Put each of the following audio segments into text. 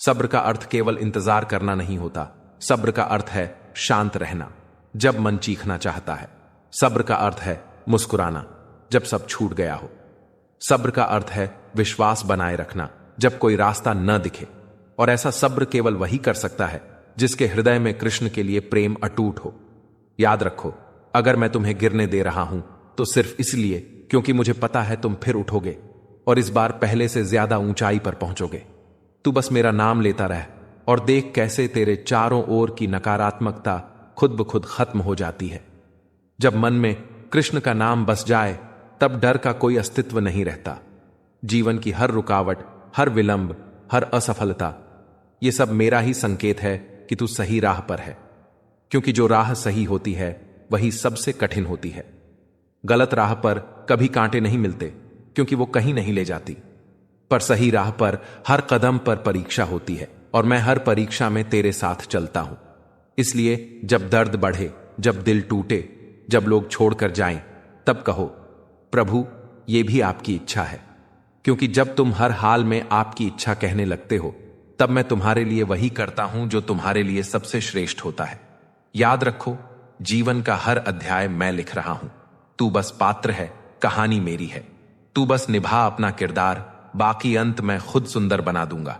सब्र का अर्थ केवल इंतजार करना नहीं होता। सब्र का अर्थ है शांत रहना जब मन चीखना चाहता है। सब्र का अर्थ है मुस्कुराना जब सब छूट गया हो। सब्र का अर्थ है विश्वास बनाए रखना जब कोई रास्ता न दिखे। और ऐसा सब्र केवल वही कर सकता है जिसके हृदय में कृष्ण के लिए प्रेम अटूट हो। याद रखो, अगर मैं तुम्हें गिरने दे रहा हूं तो सिर्फ इसलिए क्योंकि मुझे पता है तुम फिर उठोगे और इस बार पहले से ज्यादा ऊंचाई पर पहुंचोगे। तू बस मेरा नाम लेता रह और देख कैसे तेरे चारों ओर की नकारात्मकता खुद ब खुद खत्म हो जाती है। जब मन में कृष्ण का नाम बस जाए तब डर का कोई अस्तित्व नहीं रहता। जीवन की हर रुकावट, हर विलंब, हर असफलता, यह सब मेरा ही संकेत है कि तू सही राह पर है। क्योंकि जो राह सही होती है वही सबसे कठिन होती है। गलत राह पर कभी कांटे नहीं मिलते क्योंकि वो कहीं नहीं ले जाती, पर सही राह पर हर कदम पर परीक्षा होती है और मैं हर परीक्षा में तेरे साथ चलता हूं। इसलिए जब दर्द बढ़े, जब दिल टूटे, जब लोग छोड़कर जाएं, तब कहो प्रभु ये भी आपकी इच्छा है। क्योंकि जब तुम हर हाल में आपकी इच्छा कहने लगते हो तब मैं तुम्हारे लिए वही करता हूं जो तुम्हारे लिए सबसे श्रेष्ठ होता है। याद रखो, जीवन का हर अध्याय मैं लिख रहा हूं। तू बस पात्र है, कहानी मेरी है। तू बस निभा अपना किरदार, बाकी अंत मैं खुद सुंदर बना दूंगा।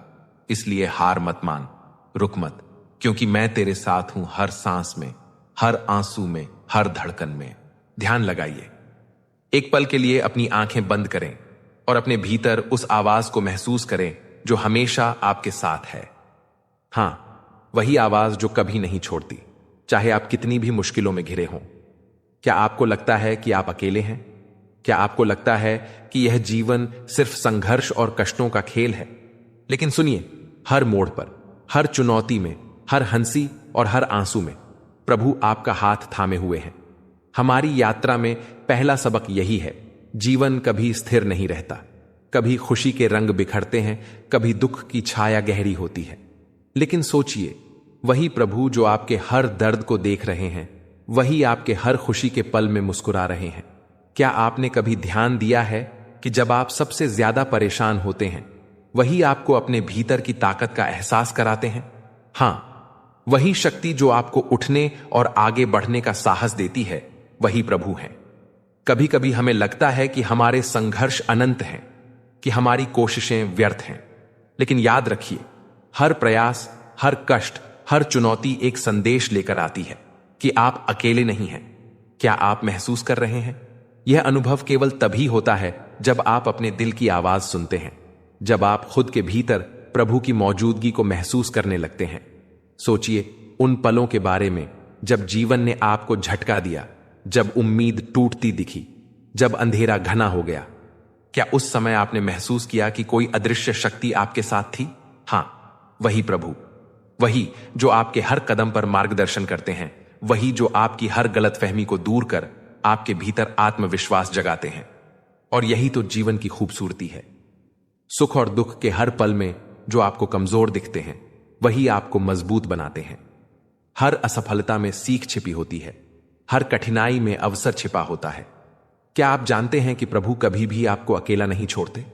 इसलिए हार मत मान, रुक मत, क्योंकि मैं तेरे साथ हूं हर सांस में, हर आंसू में, हर धड़कन में। ध्यान लगाइए। एक पल के लिए अपनी आंखें बंद करें और अपने भीतर उस आवाज को महसूस करें जो हमेशा आपके साथ है। हां, वही आवाज जो कभी नहीं छोड़ती, चाहे आप कितनी भी मुश्किलों में घिरे हों। क्या आपको लगता है कि आप अकेले हैं? क्या आपको लगता है कि यह जीवन सिर्फ संघर्ष और कष्टों का खेल है? लेकिन सुनिए, हर मोड़ पर, हर चुनौती में, हर हंसी और हर आंसू में प्रभु आपका हाथ थामे हुए हैं। हमारी यात्रा में पहला सबक यही है, जीवन कभी स्थिर नहीं रहता। कभी खुशी के रंग बिखरते हैं, कभी दुख की छाया गहरी होती है। लेकिन सोचिए, वही प्रभु जो आपके हर दर्द को देख रहे हैं, वही आपके हर खुशी के पल में मुस्कुरा रहे हैं। क्या आपने कभी ध्यान दिया है कि जब आप सबसे ज्यादा परेशान होते हैं, वही आपको अपने भीतर की ताकत का एहसास कराते हैं? हां, वही शक्ति जो आपको उठने और आगे बढ़ने का साहस देती है, वही प्रभु है। कभी कभी हमें लगता है कि हमारे संघर्ष अनंत हैं, कि हमारी कोशिशें व्यर्थ हैं। लेकिन याद रखिए, हर प्रयास, हर कष्ट, हर चुनौती एक संदेश लेकर आती है कि आप अकेले नहीं हैं। क्या आप महसूस कर रहे हैं? यह अनुभव केवल तभी होता है जब आप अपने दिल की आवाज सुनते हैं, जब आप खुद के भीतर प्रभु की मौजूदगी को महसूस करने लगते हैं। सोचिए उन पलों के बारे में जब जीवन ने आपको झटका दिया, जब उम्मीद टूटती दिखी, जब अंधेरा घना हो गया। क्या उस समय आपने महसूस किया कि कोई अदृश्य शक्ति आपके साथ थी? हां, वही प्रभु, वही जो आपके हर कदम पर मार्गदर्शन करते हैं, वही जो आपकी हर गलतफहमी को दूर कर आपके भीतर आत्मविश्वास जगाते हैं। और यही तो जीवन की खूबसूरती है। सुख और दुख के हर पल में जो आपको कमजोर दिखते हैं, वही आपको मजबूत बनाते हैं। हर असफलता में सीख छिपी होती है, हर कठिनाई में अवसर छिपा होता है। क्या आप जानते हैं कि प्रभु कभी भी आपको अकेला नहीं छोड़ते?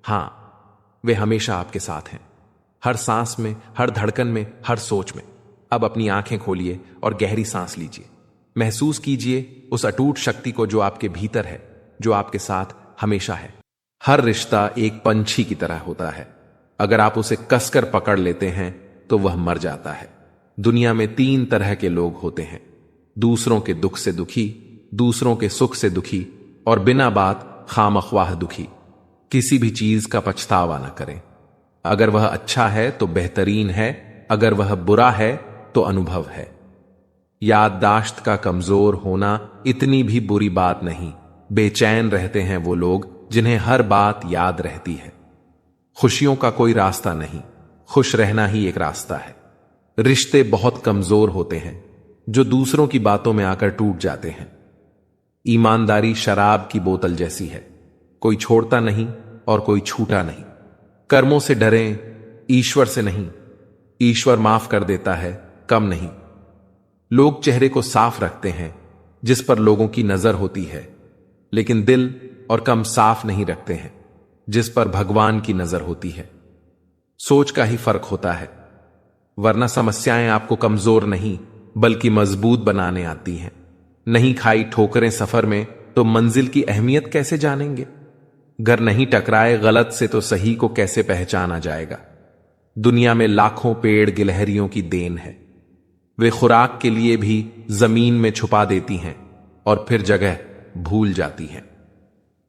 हां, वे हमेशा आपके साथ हैं, हर सांस में, हर धड़कन में, हर सोच में। अब अपनी आंखें खोलिए और गहरी सांस लीजिए। महसूस कीजिए उस अटूट शक्ति को जो आपके भीतर है, जो आपके साथ हमेशा है। हर रिश्ता एक पंछी की तरह होता है। अगर आप उसे कसकर पकड़ लेते हैं तो वह मर जाता है। दुनिया में 3 तरह के लोग होते हैं, दूसरों के दुख से दुखी, दूसरों के सुख से दुखी और बिना बात खामख्वाह दुखी। किसी भी चीज का पछतावा न करें। अगर वह अच्छा है तो बेहतरीन है, अगर वह बुरा है तो अनुभव है। याददाश्त का कमजोर होना इतनी भी बुरी बात नहीं। बेचैन रहते हैं वो लोग जिन्हें हर बात याद रहती है। खुशियों का कोई रास्ता नहीं, खुश रहना ही एक रास्ता है। रिश्ते बहुत कमजोर होते हैं जो दूसरों की बातों में आकर टूट जाते हैं। ईमानदारी शराब की बोतल जैसी है, कोई छोड़ता नहीं और कोई छूटा नहीं। कर्मों से डरें, ईश्वर से नहीं। ईश्वर माफ कर देता है, कम नहीं। लोग चेहरे को साफ रखते हैं जिस पर लोगों की नजर होती है, लेकिन दिल और कम साफ नहीं रखते हैं जिस पर भगवान की नजर होती है। सोच का ही फर्क होता है, वरना समस्याएं आपको कमजोर नहीं बल्कि मजबूत बनाने आती हैं। नहीं खाई ठोकरें सफर में तो मंजिल की अहमियत कैसे जानेंगे? घर नहीं टकराए गलत से तो सही को कैसे पहचाना जाएगा? दुनिया में लाखों पेड़ गिलहरियों की देन है, वे खुराक के लिए भी जमीन में छुपा देती हैं और फिर जगह भूल जाती हैं।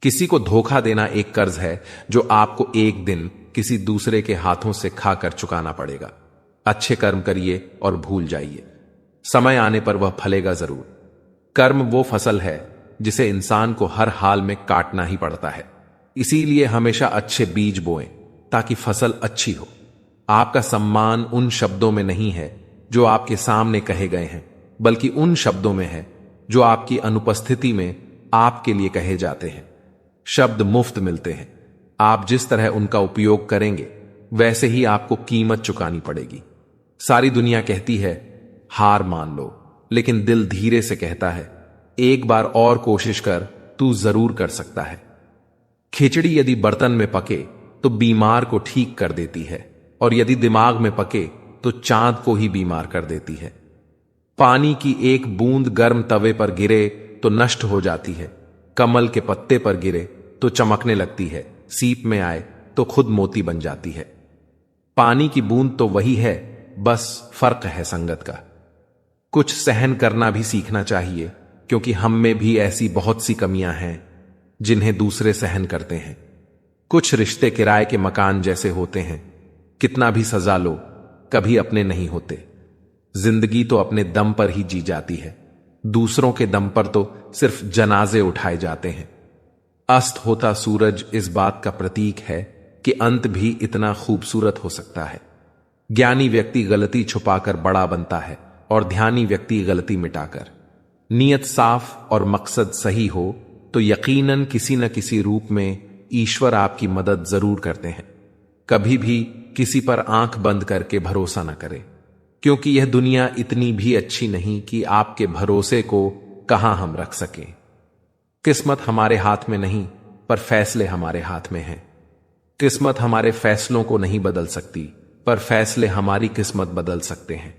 किसी को धोखा देना एक कर्ज है जो आपको एक दिन किसी दूसरे के हाथों से खाकर चुकाना पड़ेगा। अच्छे कर्म करिए और भूल जाइए, समय आने पर वह फलेगा जरूर। कर्म वो फसल है जिसे इंसान को हर हाल में काटना ही पड़ता है, इसीलिए हमेशा अच्छे बीज बोएं ताकि फसल अच्छी हो। आपका सम्मान उन शब्दों में नहीं है जो आपके सामने कहे गए हैं, बल्कि उन शब्दों में है जो आपकी अनुपस्थिति में आपके लिए कहे जाते हैं। शब्द मुफ्त मिलते हैं, आप जिस तरह उनका उपयोग करेंगे वैसे ही आपको कीमत चुकानी पड़ेगी। सारी दुनिया कहती है हार मान लो, लेकिन दिल धीरे से कहता है एक बार और कोशिश कर, तू जरूर कर सकता है। खिचड़ी यदि बर्तन में पके तो बीमार को ठीक कर देती है, और यदि दिमाग में पके तो चांद को ही बीमार कर देती है। पानी की एक बूंद गर्म तवे पर गिरे तो नष्ट हो जाती है, कमल के पत्ते पर गिरे तो चमकने लगती है, सीप में आए तो खुद मोती बन जाती है। पानी की बूंद तो वही है, बस फर्क है संगत का। कुछ सहन करना भी सीखना चाहिए, क्योंकि हम में भी ऐसी बहुत सी कमियां हैं जिन्हें दूसरे सहन करते हैं। कुछ रिश्ते किराए के मकान जैसे होते हैं, कितना भी सजा लो कभी अपने नहीं होते। जिंदगी तो अपने दम पर ही जी जाती है, दूसरों के दम पर तो सिर्फ जनाजे उठाए जाते हैं। अस्त होता सूरज इस बात का प्रतीक है कि अंत भी इतना खूबसूरत हो सकता है। ज्ञानी व्यक्ति गलती छुपाकर बड़ा बनता है और ध्यानी व्यक्ति गलती मिटाकर। नीयत साफ और मकसद सही हो तो यकीनन किसी न किसी रूप में ईश्वर आपकी मदद जरूर करते हैं। कभी भी किसी पर आंख बंद करके भरोसा न करें, क्योंकि यह दुनिया इतनी भी अच्छी नहीं कि आपके भरोसे को कहां हम रख सकें। किस्मत हमारे हाथ में नहीं, पर फैसले हमारे हाथ में हैं। किस्मत हमारे फैसलों को नहीं बदल सकती, पर फैसले हमारी किस्मत बदल सकते हैं।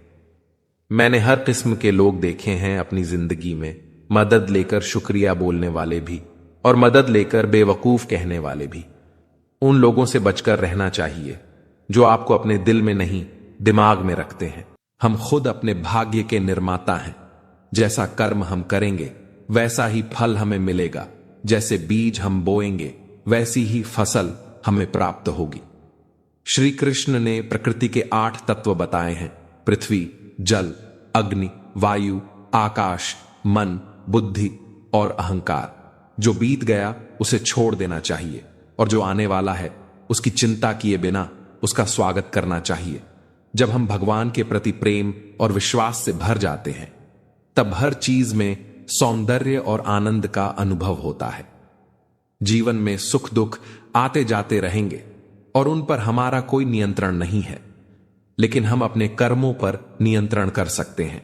मैंने हर किस्म के लोग देखे हैं अपनी जिंदगी में, मदद लेकर शुक्रिया बोलने वाले भी और मदद लेकर बेवकूफ कहने वाले भी। उन लोगों से बचकर रहना चाहिए जो आपको अपने दिल में नहीं दिमाग में रखते हैं। हम खुद अपने भाग्य के निर्माता हैं। जैसा कर्म हम करेंगे वैसा ही फल हमें मिलेगा। जैसे बीज हम बोएंगे वैसी ही फसल हमें प्राप्त होगी। श्री कृष्ण ने प्रकृति के 8 तत्व बताए हैं: पृथ्वी, जल, अग्नि, वायु, आकाश, मन, बुद्धि और अहंकार। जो बीत गया उसे छोड़ देना चाहिए, और जो आने वाला है उसकी चिंता किए बिना उसका स्वागत करना चाहिए। जब हम भगवान के प्रति प्रेम और विश्वास से भर जाते हैं, तब हर चीज में सौंदर्य और आनंद का अनुभव होता है। जीवन में सुख दुख आते जाते रहेंगे और उन पर हमारा कोई नियंत्रण नहीं है, लेकिन हम अपने कर्मों पर नियंत्रण कर सकते हैं।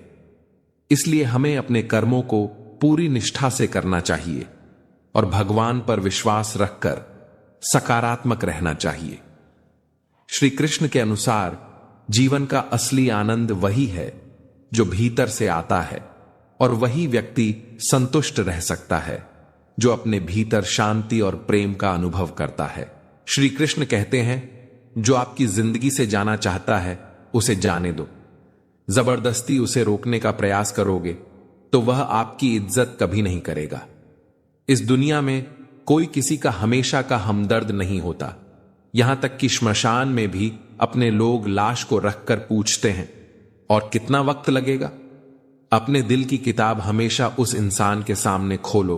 इसलिए हमें अपने कर्मों को पूरी निष्ठा से करना चाहिए और भगवान पर विश्वास रखकर सकारात्मक रहना चाहिए। श्री कृष्ण के अनुसार जीवन का असली आनंद वही है जो भीतर से आता है, और वही व्यक्ति संतुष्ट रह सकता है जो अपने भीतर शांति और प्रेम का अनुभव करता है। श्री कृष्ण कहते हैं, जो आपकी जिंदगी से जाना चाहता है उसे जाने दो। जबरदस्ती उसे रोकने का प्रयास करोगे तो वह आपकी इज्जत कभी नहीं करेगा। इस दुनिया में कोई किसी का हमेशा का हमदर्द नहीं होता। यहां तक कि श्मशान में भी अपने लोग लाश को रखकर पूछते हैं, और कितना वक्त लगेगा? अपने दिल की किताब हमेशा उस इंसान के सामने खोलो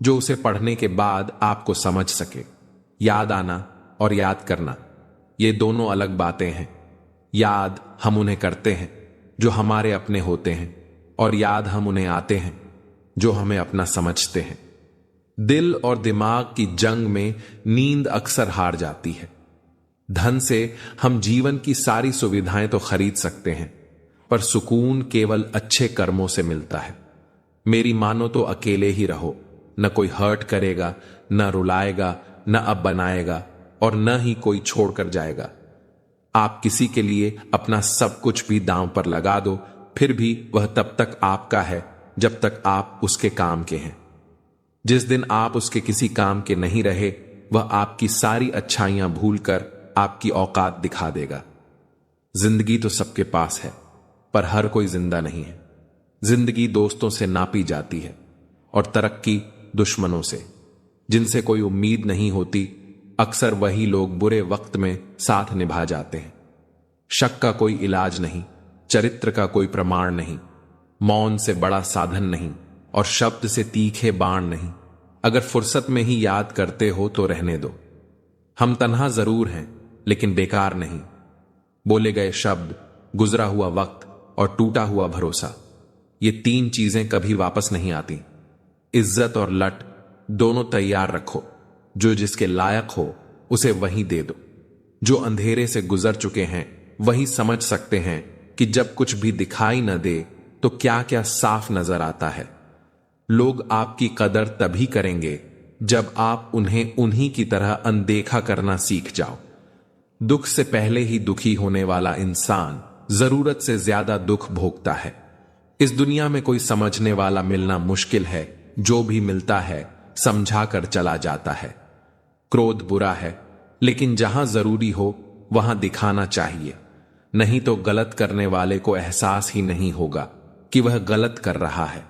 जो उसे पढ़ने के बाद आपको समझ सके। याद आना और याद करना, ये दोनों अलग बातें हैं। याद हम उन्हें करते हैं जो हमारे अपने होते हैं, और याद हम उन्हें आते हैं जो हमें अपना समझते हैं। दिल और दिमाग की जंग में नींद अक्सर हार जाती है। धन से हम जीवन की सारी सुविधाएं तो खरीद सकते हैं, पर सुकून केवल अच्छे कर्मों से मिलता है। मेरी मानो तो अकेले ही रहो, न कोई हर्ट करेगा, न रुलाएगा, न अब बनाएगा, और न ही कोई छोड़कर जाएगा। आप किसी के लिए अपना सब कुछ भी दांव पर लगा दो, फिर भी वह तब तक आपका है जब तक आप उसके काम के हैं। जिस दिन आप उसके किसी काम के नहीं रहे, वह आपकी सारी अच्छाइयां भूलकर आपकी औकात दिखा देगा। जिंदगी तो सबके पास है, पर हर कोई जिंदा नहीं है। जिंदगी दोस्तों से नापी जाती है और तरक्की दुश्मनों से। जिनसे कोई उम्मीद नहीं होती, अक्सर वही लोग बुरे वक्त में साथ निभा जाते हैं। शक का कोई इलाज नहीं, चरित्र का कोई प्रमाण नहीं, मौन से बड़ा साधन नहीं और शब्द से तीखे बाण नहीं। अगर फुर्सत में ही याद करते हो तो रहने दो। हम तन्हा जरूर हैं, लेकिन बेकार नहीं। बोले गए शब्द, गुजरा हुआ वक्त और टूटा हुआ भरोसा, ये तीन चीजें कभी वापस नहीं आती। इज्जत और लट दोनों तैयार रखो। जो जिसके लायक हो उसे वही दे दो। जो अंधेरे से गुजर चुके हैं वही समझ सकते हैं कि जब कुछ भी दिखाई न दे तो क्या क्या साफ नजर आता है। लोग आपकी कदर तभी करेंगे जब आप उन्हें उन्हीं की तरह अनदेखा करना सीख जाओ। दुख से पहले ही दुखी होने वाला इंसान जरूरत से ज्यादा दुख भोगता है। इस दुनिया में कोई समझने वाला मिलना मुश्किल है। जो भी मिलता है समझा कर चला जाता है। क्रोध बुरा है, लेकिन जहां जरूरी हो वहां दिखाना चाहिए, नहीं तो गलत करने वाले को एहसास ही नहीं होगा कि वह गलत कर रहा है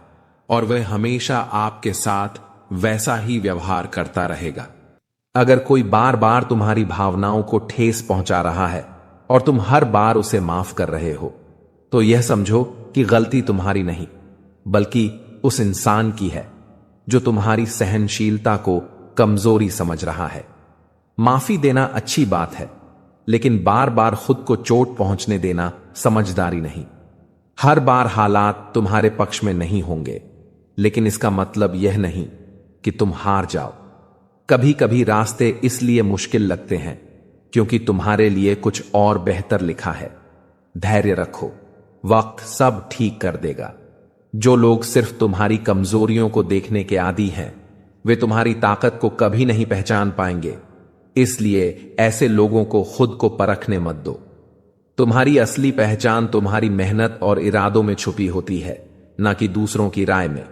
और वह हमेशा आपके साथ वैसा ही व्यवहार करता रहेगा। अगर कोई बार बार तुम्हारी भावनाओं को ठेस पहुंचा रहा है और तुम हर बार उसे माफ कर रहे हो, तो यह समझो कि गलती तुम्हारी नहीं, बल्कि उस इंसान की है जो तुम्हारी सहनशीलता को कमजोरी समझ रहा है। माफी देना अच्छी बात है, लेकिन बार बार खुद को चोट पहुंचने देना समझदारी नहीं। हर बार हालात तुम्हारे पक्ष में नहीं होंगे, लेकिन इसका मतलब यह नहीं कि तुम हार जाओ। कभी कभी रास्ते इसलिए मुश्किल लगते हैं क्योंकि तुम्हारे लिए कुछ और बेहतर लिखा है। धैर्य रखो, वक्त सब ठीक कर देगा। जो लोग सिर्फ तुम्हारी कमजोरियों को देखने के आदी हैं, वे तुम्हारी ताकत को कभी नहीं पहचान पाएंगे। इसलिए ऐसे लोगों को खुद को परखने मत दो। तुम्हारी असली पहचान तुम्हारी मेहनत और इरादों में छुपी होती है, ना कि दूसरों की राय में।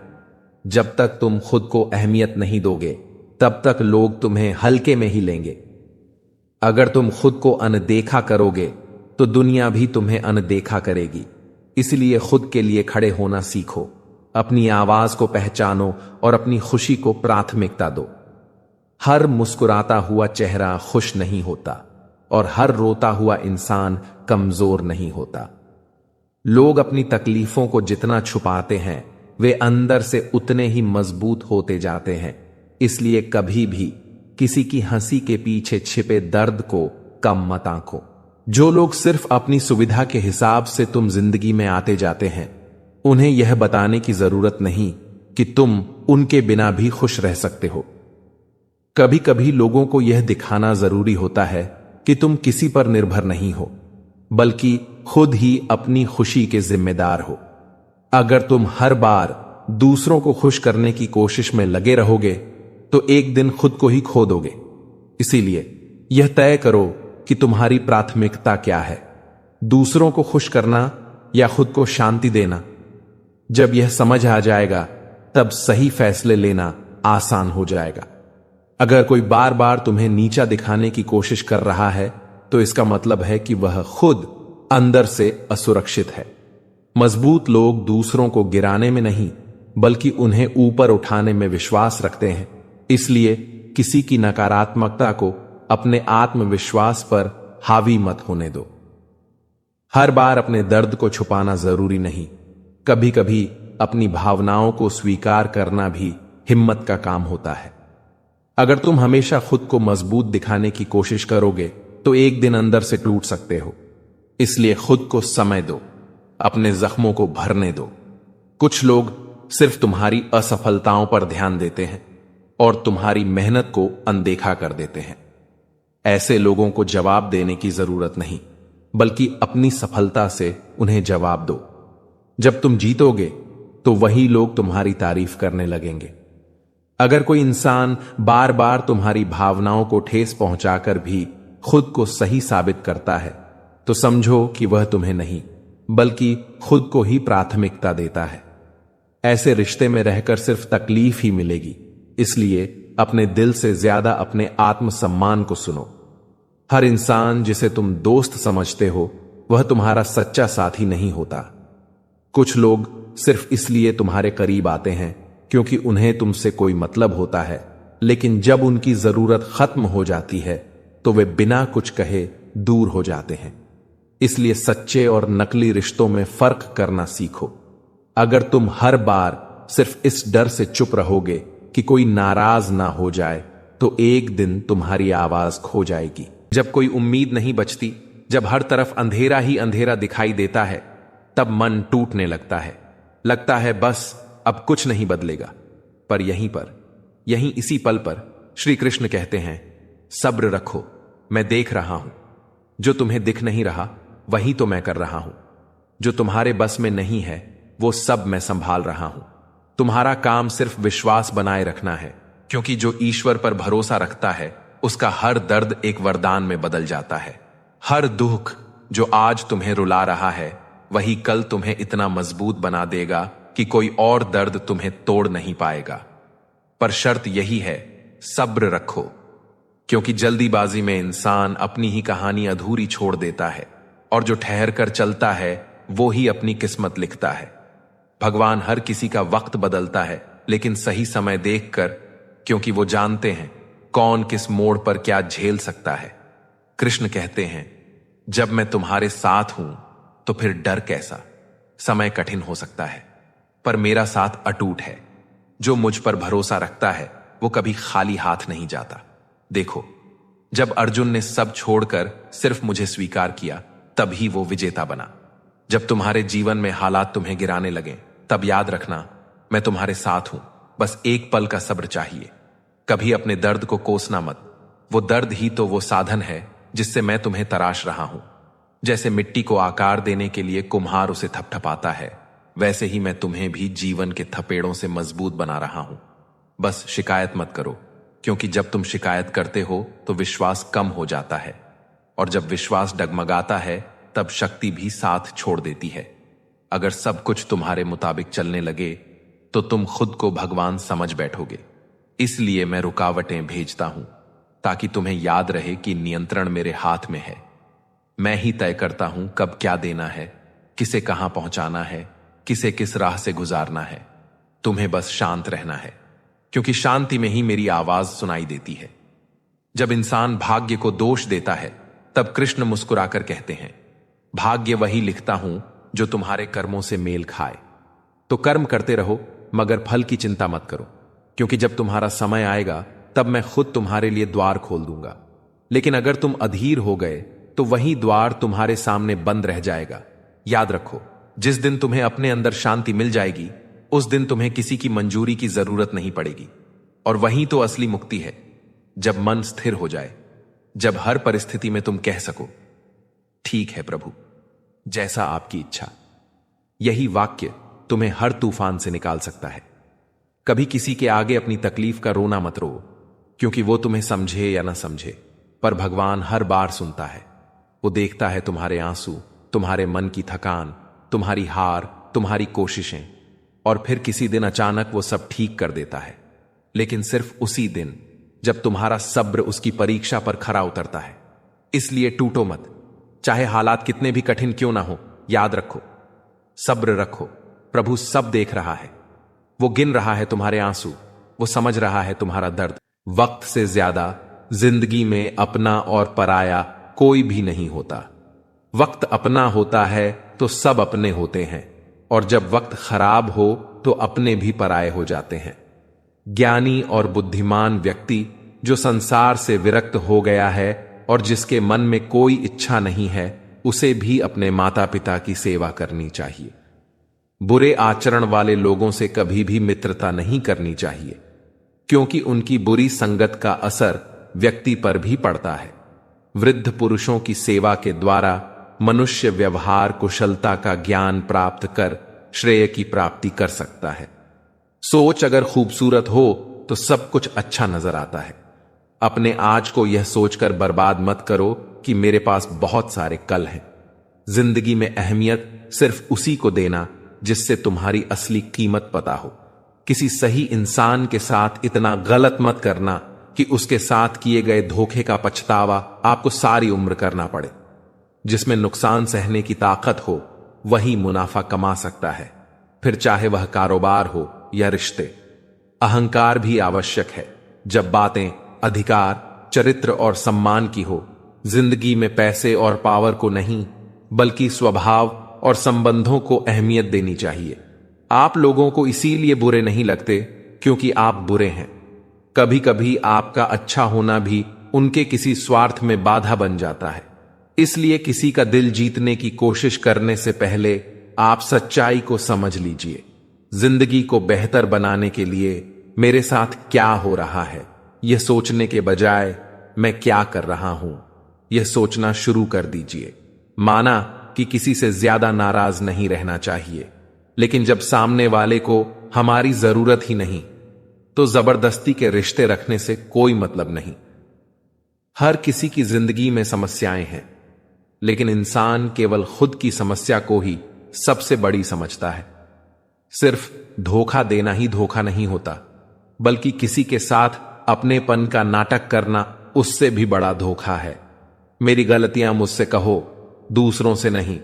जब तक तुम खुद को अहमियत नहीं दोगे, तब तक लोग तुम्हें हल्के में ही लेंगे। अगर तुम खुद को अनदेखा करोगे तो दुनिया भी तुम्हें अनदेखा करेगी। इसलिए खुद के लिए खड़े होना सीखो, अपनी आवाज को पहचानो और अपनी खुशी को प्राथमिकता दो। हर मुस्कुराता हुआ चेहरा खुश नहीं होता और हर रोता हुआ इंसान कमजोर नहीं होता। लोग अपनी तकलीफों को जितना छुपाते हैं, वे अंदर से उतने ही मजबूत होते जाते हैं। इसलिए कभी भी किसी की हंसी के पीछे छिपे दर्द को कम मत आंको। जो लोग सिर्फ अपनी सुविधा के हिसाब से तुम जिंदगी में आते जाते हैं, उन्हें यह बताने की जरूरत नहीं कि तुम उनके बिना भी खुश रह सकते हो। कभी कभी लोगों को यह दिखाना जरूरी होता है कि तुम किसी पर निर्भर नहीं हो, बल्कि खुद ही अपनी खुशी के जिम्मेदार हो। अगर तुम हर बार दूसरों को खुश करने की कोशिश में लगे रहोगे तो एक दिन खुद को ही खो दोगे। इसीलिए यह तय करो कि तुम्हारी प्राथमिकता क्या है, दूसरों को खुश करना या खुद को शांति देना। जब यह समझ आ जाएगा, तब सही फैसले लेना आसान हो जाएगा। अगर कोई बार बार तुम्हें नीचा दिखाने की कोशिश कर रहा है, तो इसका मतलब है कि वह खुद अंदर से असुरक्षित है। मजबूत लोग दूसरों को गिराने में नहीं, बल्कि उन्हें ऊपर उठाने में विश्वास रखते हैं। इसलिए किसी की नकारात्मकता को अपने आत्मविश्वास पर हावी मत होने दो। हर बार अपने दर्द को छुपाना जरूरी नहीं। कभी कभी अपनी भावनाओं को स्वीकार करना भी हिम्मत का काम होता है। अगर तुम हमेशा खुद को मजबूत दिखाने की कोशिश करोगे तो एक दिन अंदर से टूट सकते हो। इसलिए खुद को समय दो, अपने जख्मों को भरने दो। कुछ लोग सिर्फ तुम्हारी असफलताओं पर ध्यान देते हैं और तुम्हारी मेहनत को अनदेखा कर देते हैं। ऐसे लोगों को जवाब देने की जरूरत नहीं, बल्कि अपनी सफलता से उन्हें जवाब दो। जब तुम जीतोगे तो वही लोग तुम्हारी तारीफ करने लगेंगे। अगर कोई इंसान बार बार तुम्हारी भावनाओं को ठेस पहुंचाकर भी खुद को सही साबित करता है, तो समझो कि वह तुम्हें नहीं बल्कि खुद को ही प्राथमिकता देता है। ऐसे रिश्ते में रहकर सिर्फ तकलीफ ही मिलेगी, इसलिए अपने दिल से ज्यादा अपने आत्मसम्मान को सुनो। हर इंसान जिसे तुम दोस्त समझते हो वह तुम्हारा सच्चा साथी नहीं होता। कुछ लोग सिर्फ इसलिए तुम्हारे करीब आते हैं क्योंकि उन्हें तुमसे कोई मतलब होता है, लेकिन जब उनकी जरूरत खत्म हो जाती है तो वे बिना कुछ कहे दूर हो जाते हैं। इसलिए सच्चे और नकली रिश्तों में फर्क करना सीखो। अगर तुम हर बार सिर्फ इस डर से चुप रहोगे कि कोई नाराज ना हो जाए तो एक दिन तुम्हारी आवाज खो जाएगी। जब कोई उम्मीद नहीं बचती, जब हर तरफ अंधेरा ही अंधेरा दिखाई देता है, तब मन टूटने लगता है बस अब कुछ नहीं बदलेगा। पर यहीं इसी पल पर श्री कृष्ण कहते हैं, सब्र रखो, मैं देख रहा हूं। जो तुम्हें दिख नहीं रहा वही तो मैं कर रहा हूं। जो तुम्हारे बस में नहीं है वो सब मैं संभाल रहा हूं। तुम्हारा काम सिर्फ विश्वास बनाए रखना है, क्योंकि जो ईश्वर पर भरोसा रखता है उसका हर दर्द एक वरदान में बदल जाता है। हर दुख जो आज तुम्हें रुला रहा है वही कल तुम्हें इतना मजबूत बना देगा कि कोई और दर्द तुम्हें तोड़ नहीं पाएगा। पर शर्त यही है, सब्र रखो, क्योंकि जल्दीबाजी में इंसान अपनी ही कहानी अधूरी छोड़ देता है और जो ठहर कर चलता है वो ही अपनी किस्मत लिखता है। भगवान हर किसी का वक्त बदलता है, लेकिन सही समय देखकर, क्योंकि वो जानते हैं कौन किस मोड़ पर क्या झेल सकता है। कृष्ण कहते हैं, जब मैं तुम्हारे साथ हूं तो फिर डर कैसा। समय कठिन हो सकता है पर मेरा साथ अटूट है। जो मुझ पर भरोसा रखता है वो कभी खाली हाथ नहीं जाता। देखो, जब अर्जुन ने सब छोड़कर सिर्फ मुझे स्वीकार किया तभी वो विजेता बना। जब तुम्हारे जीवन में हालात तुम्हें गिराने लगे तब याद रखना, मैं तुम्हारे साथ हूं। बस एक पल का सब्र चाहिए। कभी अपने दर्द को कोसना मत। वो दर्द ही तो वो साधन है जिससे मैं तुम्हें तराश रहा हूं। जैसे मिट्टी को आकार देने के लिए कुम्हार उसे थपथपाता है, वैसे ही मैं तुम्हें भी जीवन के थपेड़ों से मजबूत बना रहा हूं। बस शिकायत मत करो, क्योंकि जब तुम शिकायत करते हो तो विश्वास कम हो जाता है, और जब विश्वास डगमगाता है तब शक्ति भी साथ छोड़ देती है। अगर सब कुछ तुम्हारे मुताबिक चलने लगे तो तुम खुद को भगवान समझ बैठोगे। इसलिए मैं रुकावटें भेजता हूं ताकि तुम्हें याद रहे कि नियंत्रण मेरे हाथ में है। मैं ही तय करता हूं कब क्या देना है, किसे कहां पहुंचाना है, किसे किस राह से गुजारना है। तुम्हें बस शांत रहना है, क्योंकि शांति में ही मेरी आवाज सुनाई देती है। जब इंसान भाग्य को दोष देता है तब कृष्ण मुस्कुराकर कहते हैं, भाग्य वही लिखता हूं जो तुम्हारे कर्मों से मेल खाए। तो कर्म करते रहो, मगर फल की चिंता मत करो, क्योंकि जब तुम्हारा समय आएगा तब मैं खुद तुम्हारे लिए द्वार खोल दूंगा। लेकिन अगर तुम अधीर हो गए तो वही द्वार तुम्हारे सामने बंद रह जाएगा। याद रखो, जिस दिन तुम्हें अपने अंदर शांति मिल जाएगी उस दिन तुम्हें किसी की मंजूरी की जरूरत नहीं पड़ेगी। और वही तो असली मुक्ति है, जब मन स्थिर हो जाए, जब हर परिस्थिति में तुम कह सको, ठीक है प्रभु, जैसा आपकी इच्छा। यही वाक्य तुम्हें हर तूफान से निकाल सकता है। कभी किसी के आगे अपनी तकलीफ का रोना मत रो, क्योंकि वो तुम्हें समझे या ना समझे, पर भगवान हर बार सुनता है। वो देखता है तुम्हारे आंसू, तुम्हारे मन की थकान, तुम्हारी हार, तुम्हारी कोशिशें, और फिर किसी दिन अचानक वो सब ठीक कर देता है। लेकिन सिर्फ उसी दिन जब तुम्हारा सब्र उसकी परीक्षा पर खरा उतरता है। इसलिए टूटो मत, चाहे हालात कितने भी कठिन क्यों ना हो। याद रखो, सब्र रखो, प्रभु सब देख रहा है। वो गिन रहा है तुम्हारे आंसू, वो समझ रहा है तुम्हारा दर्द। वक्त से ज्यादा जिंदगी में अपना और पराया कोई भी नहीं होता। वक्त अपना होता है तो सब अपने होते हैं, और जब वक्त खराब हो तो अपने भी पराये हो जाते हैं। ज्ञानी और बुद्धिमान व्यक्ति जो संसार से विरक्त हो गया है और जिसके मन में कोई इच्छा नहीं है, उसे भी अपने माता पिता की सेवा करनी चाहिए। बुरे आचरण वाले लोगों से कभी भी मित्रता नहीं करनी चाहिए, क्योंकि उनकी बुरी संगत का असर व्यक्ति पर भी पड़ता है। वृद्ध पुरुषों की सेवा के द्वारा मनुष्य व्यवहार कुशलता का ज्ञान प्राप्त कर श्रेय की प्राप्ति कर सकता है। सोच अगर खूबसूरत हो तो सब कुछ अच्छा नजर आता है। अपने आज को यह सोचकर बर्बाद मत करो कि मेरे पास बहुत सारे कल हैं। जिंदगी में अहमियत सिर्फ उसी को देना जिससे तुम्हारी असली कीमत पता हो। किसी सही इंसान के साथ इतना गलत मत करना कि उसके साथ किए गए धोखे का पछतावा आपको सारी उम्र करना पड़े। जिसमें नुकसान सहने की ताकत हो वही मुनाफा कमा सकता है, फिर चाहे वह कारोबार हो या रिश्ते। अहंकार भी आवश्यक है जब बातें अधिकार, चरित्र और सम्मान की हो। जिंदगी में पैसे और पावर को नहीं बल्कि स्वभाव और संबंधों को अहमियत देनी चाहिए। आप लोगों को इसीलिए बुरे नहीं लगते क्योंकि आप बुरे हैं। कभी कभी आपका अच्छा होना भी उनके किसी स्वार्थ में बाधा बन जाता है। इसलिए किसी का दिल जीतने की कोशिश करने से पहले आप सच्चाई को समझ लीजिए। जिंदगी को बेहतर बनाने के लिए मेरे साथ क्या हो रहा है यह सोचने के बजाय मैं क्या कर रहा हूं यह सोचना शुरू कर दीजिए। माना कि किसी से ज्यादा नाराज नहीं रहना चाहिए, लेकिन जब सामने वाले को हमारी जरूरत ही नहीं तो जबरदस्ती के रिश्ते रखने से कोई मतलब नहीं। हर किसी की जिंदगी में समस्याएं हैं, लेकिन इंसान केवल खुद की समस्या को ही सबसे बड़ी समझता है। सिर्फ धोखा देना ही धोखा नहीं होता, बल्कि किसी के साथ अपनेपन का नाटक करना उससे भी बड़ा धोखा है। मेरी गलतियां मुझसे कहो, दूसरों से नहीं,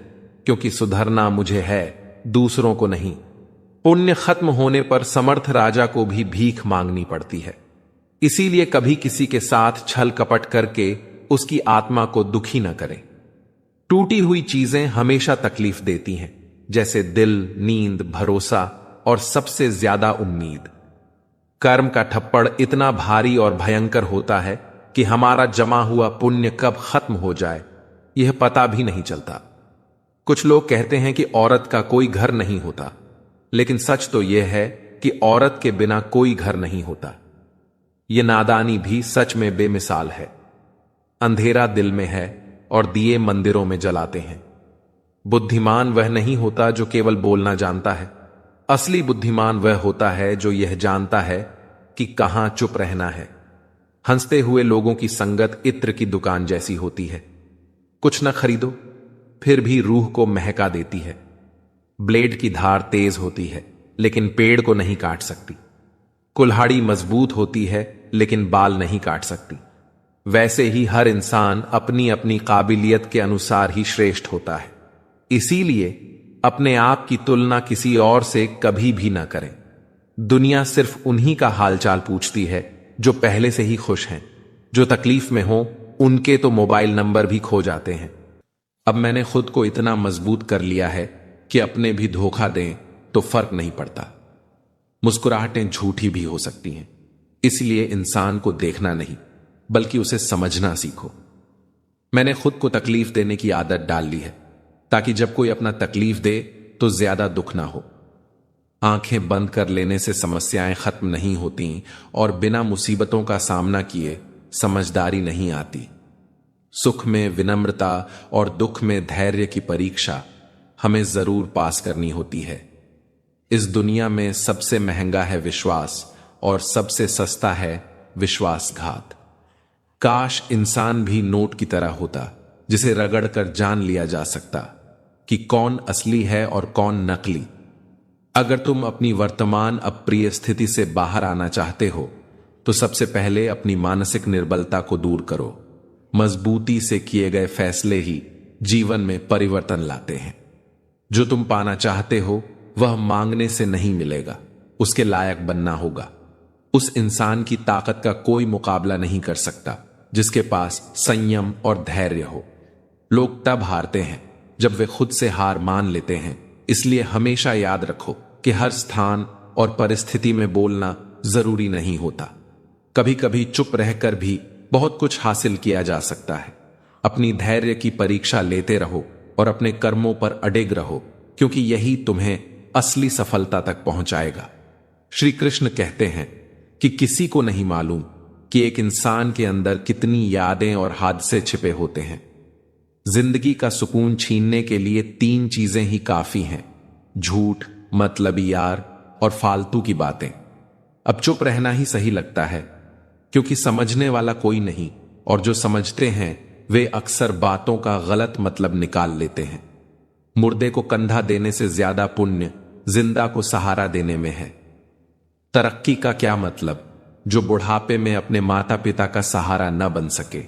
क्योंकि सुधरना मुझे है, दूसरों को नहीं। पुण्य खत्म होने पर समर्थ राजा को भी भीख मांगनी पड़ती है। इसीलिए कभी किसी के साथ छल कपट करके उसकी आत्मा को दुखी न करें। टूटी हुई चीजें हमेशा तकलीफ देती हैं, जैसे दिल, नींद, भरोसा और सबसे ज्यादा उम्मीद। कर्म का ठप्पड़ इतना भारी और भयंकर होता है कि हमारा जमा हुआ पुण्य कब खत्म हो जाए यह पता भी नहीं चलता। कुछ लोग कहते हैं कि औरत का कोई घर नहीं होता, लेकिन सच तो यह है कि औरत के बिना कोई घर नहीं होता। यह नादानी भी सच में बेमिसाल है। अंधेरा दिल में है और दिए मंदिरों में जलाते हैं। बुद्धिमान वह नहीं होता जो केवल बोलना जानता है। असली बुद्धिमान वह होता है जो यह जानता है कि कहां चुप रहना है। हंसते हुए लोगों की संगत इत्र की दुकान जैसी होती है। कुछ न खरीदो फिर भी रूह को महका देती है। ब्लेड की धार तेज होती है लेकिन पेड़ को नहीं काट सकती। कुल्हाड़ी मजबूत होती है लेकिन बाल नहीं काट सकती। वैसे ही हर इंसान अपनी अपनी काबिलियत के अनुसार ही श्रेष्ठ होता है। इसीलिए अपने आप की तुलना किसी और से कभी भी ना करें। दुनिया सिर्फ उन्हीं का हालचाल पूछती है जो पहले से ही खुश हैं। जो तकलीफ में हो उनके तो मोबाइल नंबर भी खो जाते हैं। अब मैंने खुद को इतना मजबूत कर लिया है कि अपने भी धोखा दें तो फर्क नहीं पड़ता। मुस्कुराहटें झूठी भी हो सकती हैं, इसलिए इंसान को देखना नहीं बल्कि उसे समझना सीखो। मैंने खुद को तकलीफ देने की आदत डाल ली है ताकि जब कोई अपना तकलीफ दे तो ज्यादा दुख ना हो। आंखें बंद कर लेने से समस्याएं खत्म नहीं होती और बिना मुसीबतों का सामना किए समझदारी नहीं आती। सुख में विनम्रता और दुख में धैर्य की परीक्षा हमें जरूर पास करनी होती है। इस दुनिया में सबसे महंगा है विश्वास और सबसे सस्ता है विश्वासघात। काश इंसान भी नोट की तरह होता जिसे रगड़कर जान लिया जा सकता कि कौन असली है और कौन नकली। अगर तुम अपनी वर्तमान अप्रिय स्थिति से बाहर आना चाहते हो तो सबसे पहले अपनी मानसिक निर्बलता को दूर करो। मजबूती से किए गए फैसले ही जीवन में परिवर्तन लाते हैं। जो तुम पाना चाहते हो वह मांगने से नहीं मिलेगा, उसके लायक बनना होगा। उस इंसान की ताकत का कोई मुकाबला नहीं कर सकता जिसके पास संयम और धैर्य हो। लोग तब हारते हैं जब वे खुद से हार मान लेते हैं। इसलिए हमेशा याद रखो कि हर स्थान और परिस्थिति में बोलना जरूरी नहीं होता। कभी कभी चुप रहकर भी बहुत कुछ हासिल किया जा सकता है। अपनी धैर्य की परीक्षा लेते रहो और अपने कर्मों पर अडिग रहो, क्योंकि यही तुम्हें असली सफलता तक पहुंचाएगा। श्री कृष्ण कहते हैं कि किसी को नहीं मालूम कि एक इंसान के अंदर कितनी यादें और हादसे छिपे होते हैं। जिंदगी का सुकून छीनने के लिए 3 चीजें ही काफी हैं: झूठ, मतलबी यार और फालतू की बातें। अब चुप रहना ही सही लगता है, क्योंकि समझने वाला कोई नहीं, और जो समझते हैं वे अक्सर बातों का गलत मतलब निकाल लेते हैं। मुर्दे को कंधा देने से ज्यादा पुण्य जिंदा को सहारा देने में है। तरक्की का क्या मतलब जो बुढ़ापे में अपने माता पिता का सहारा न बन सके।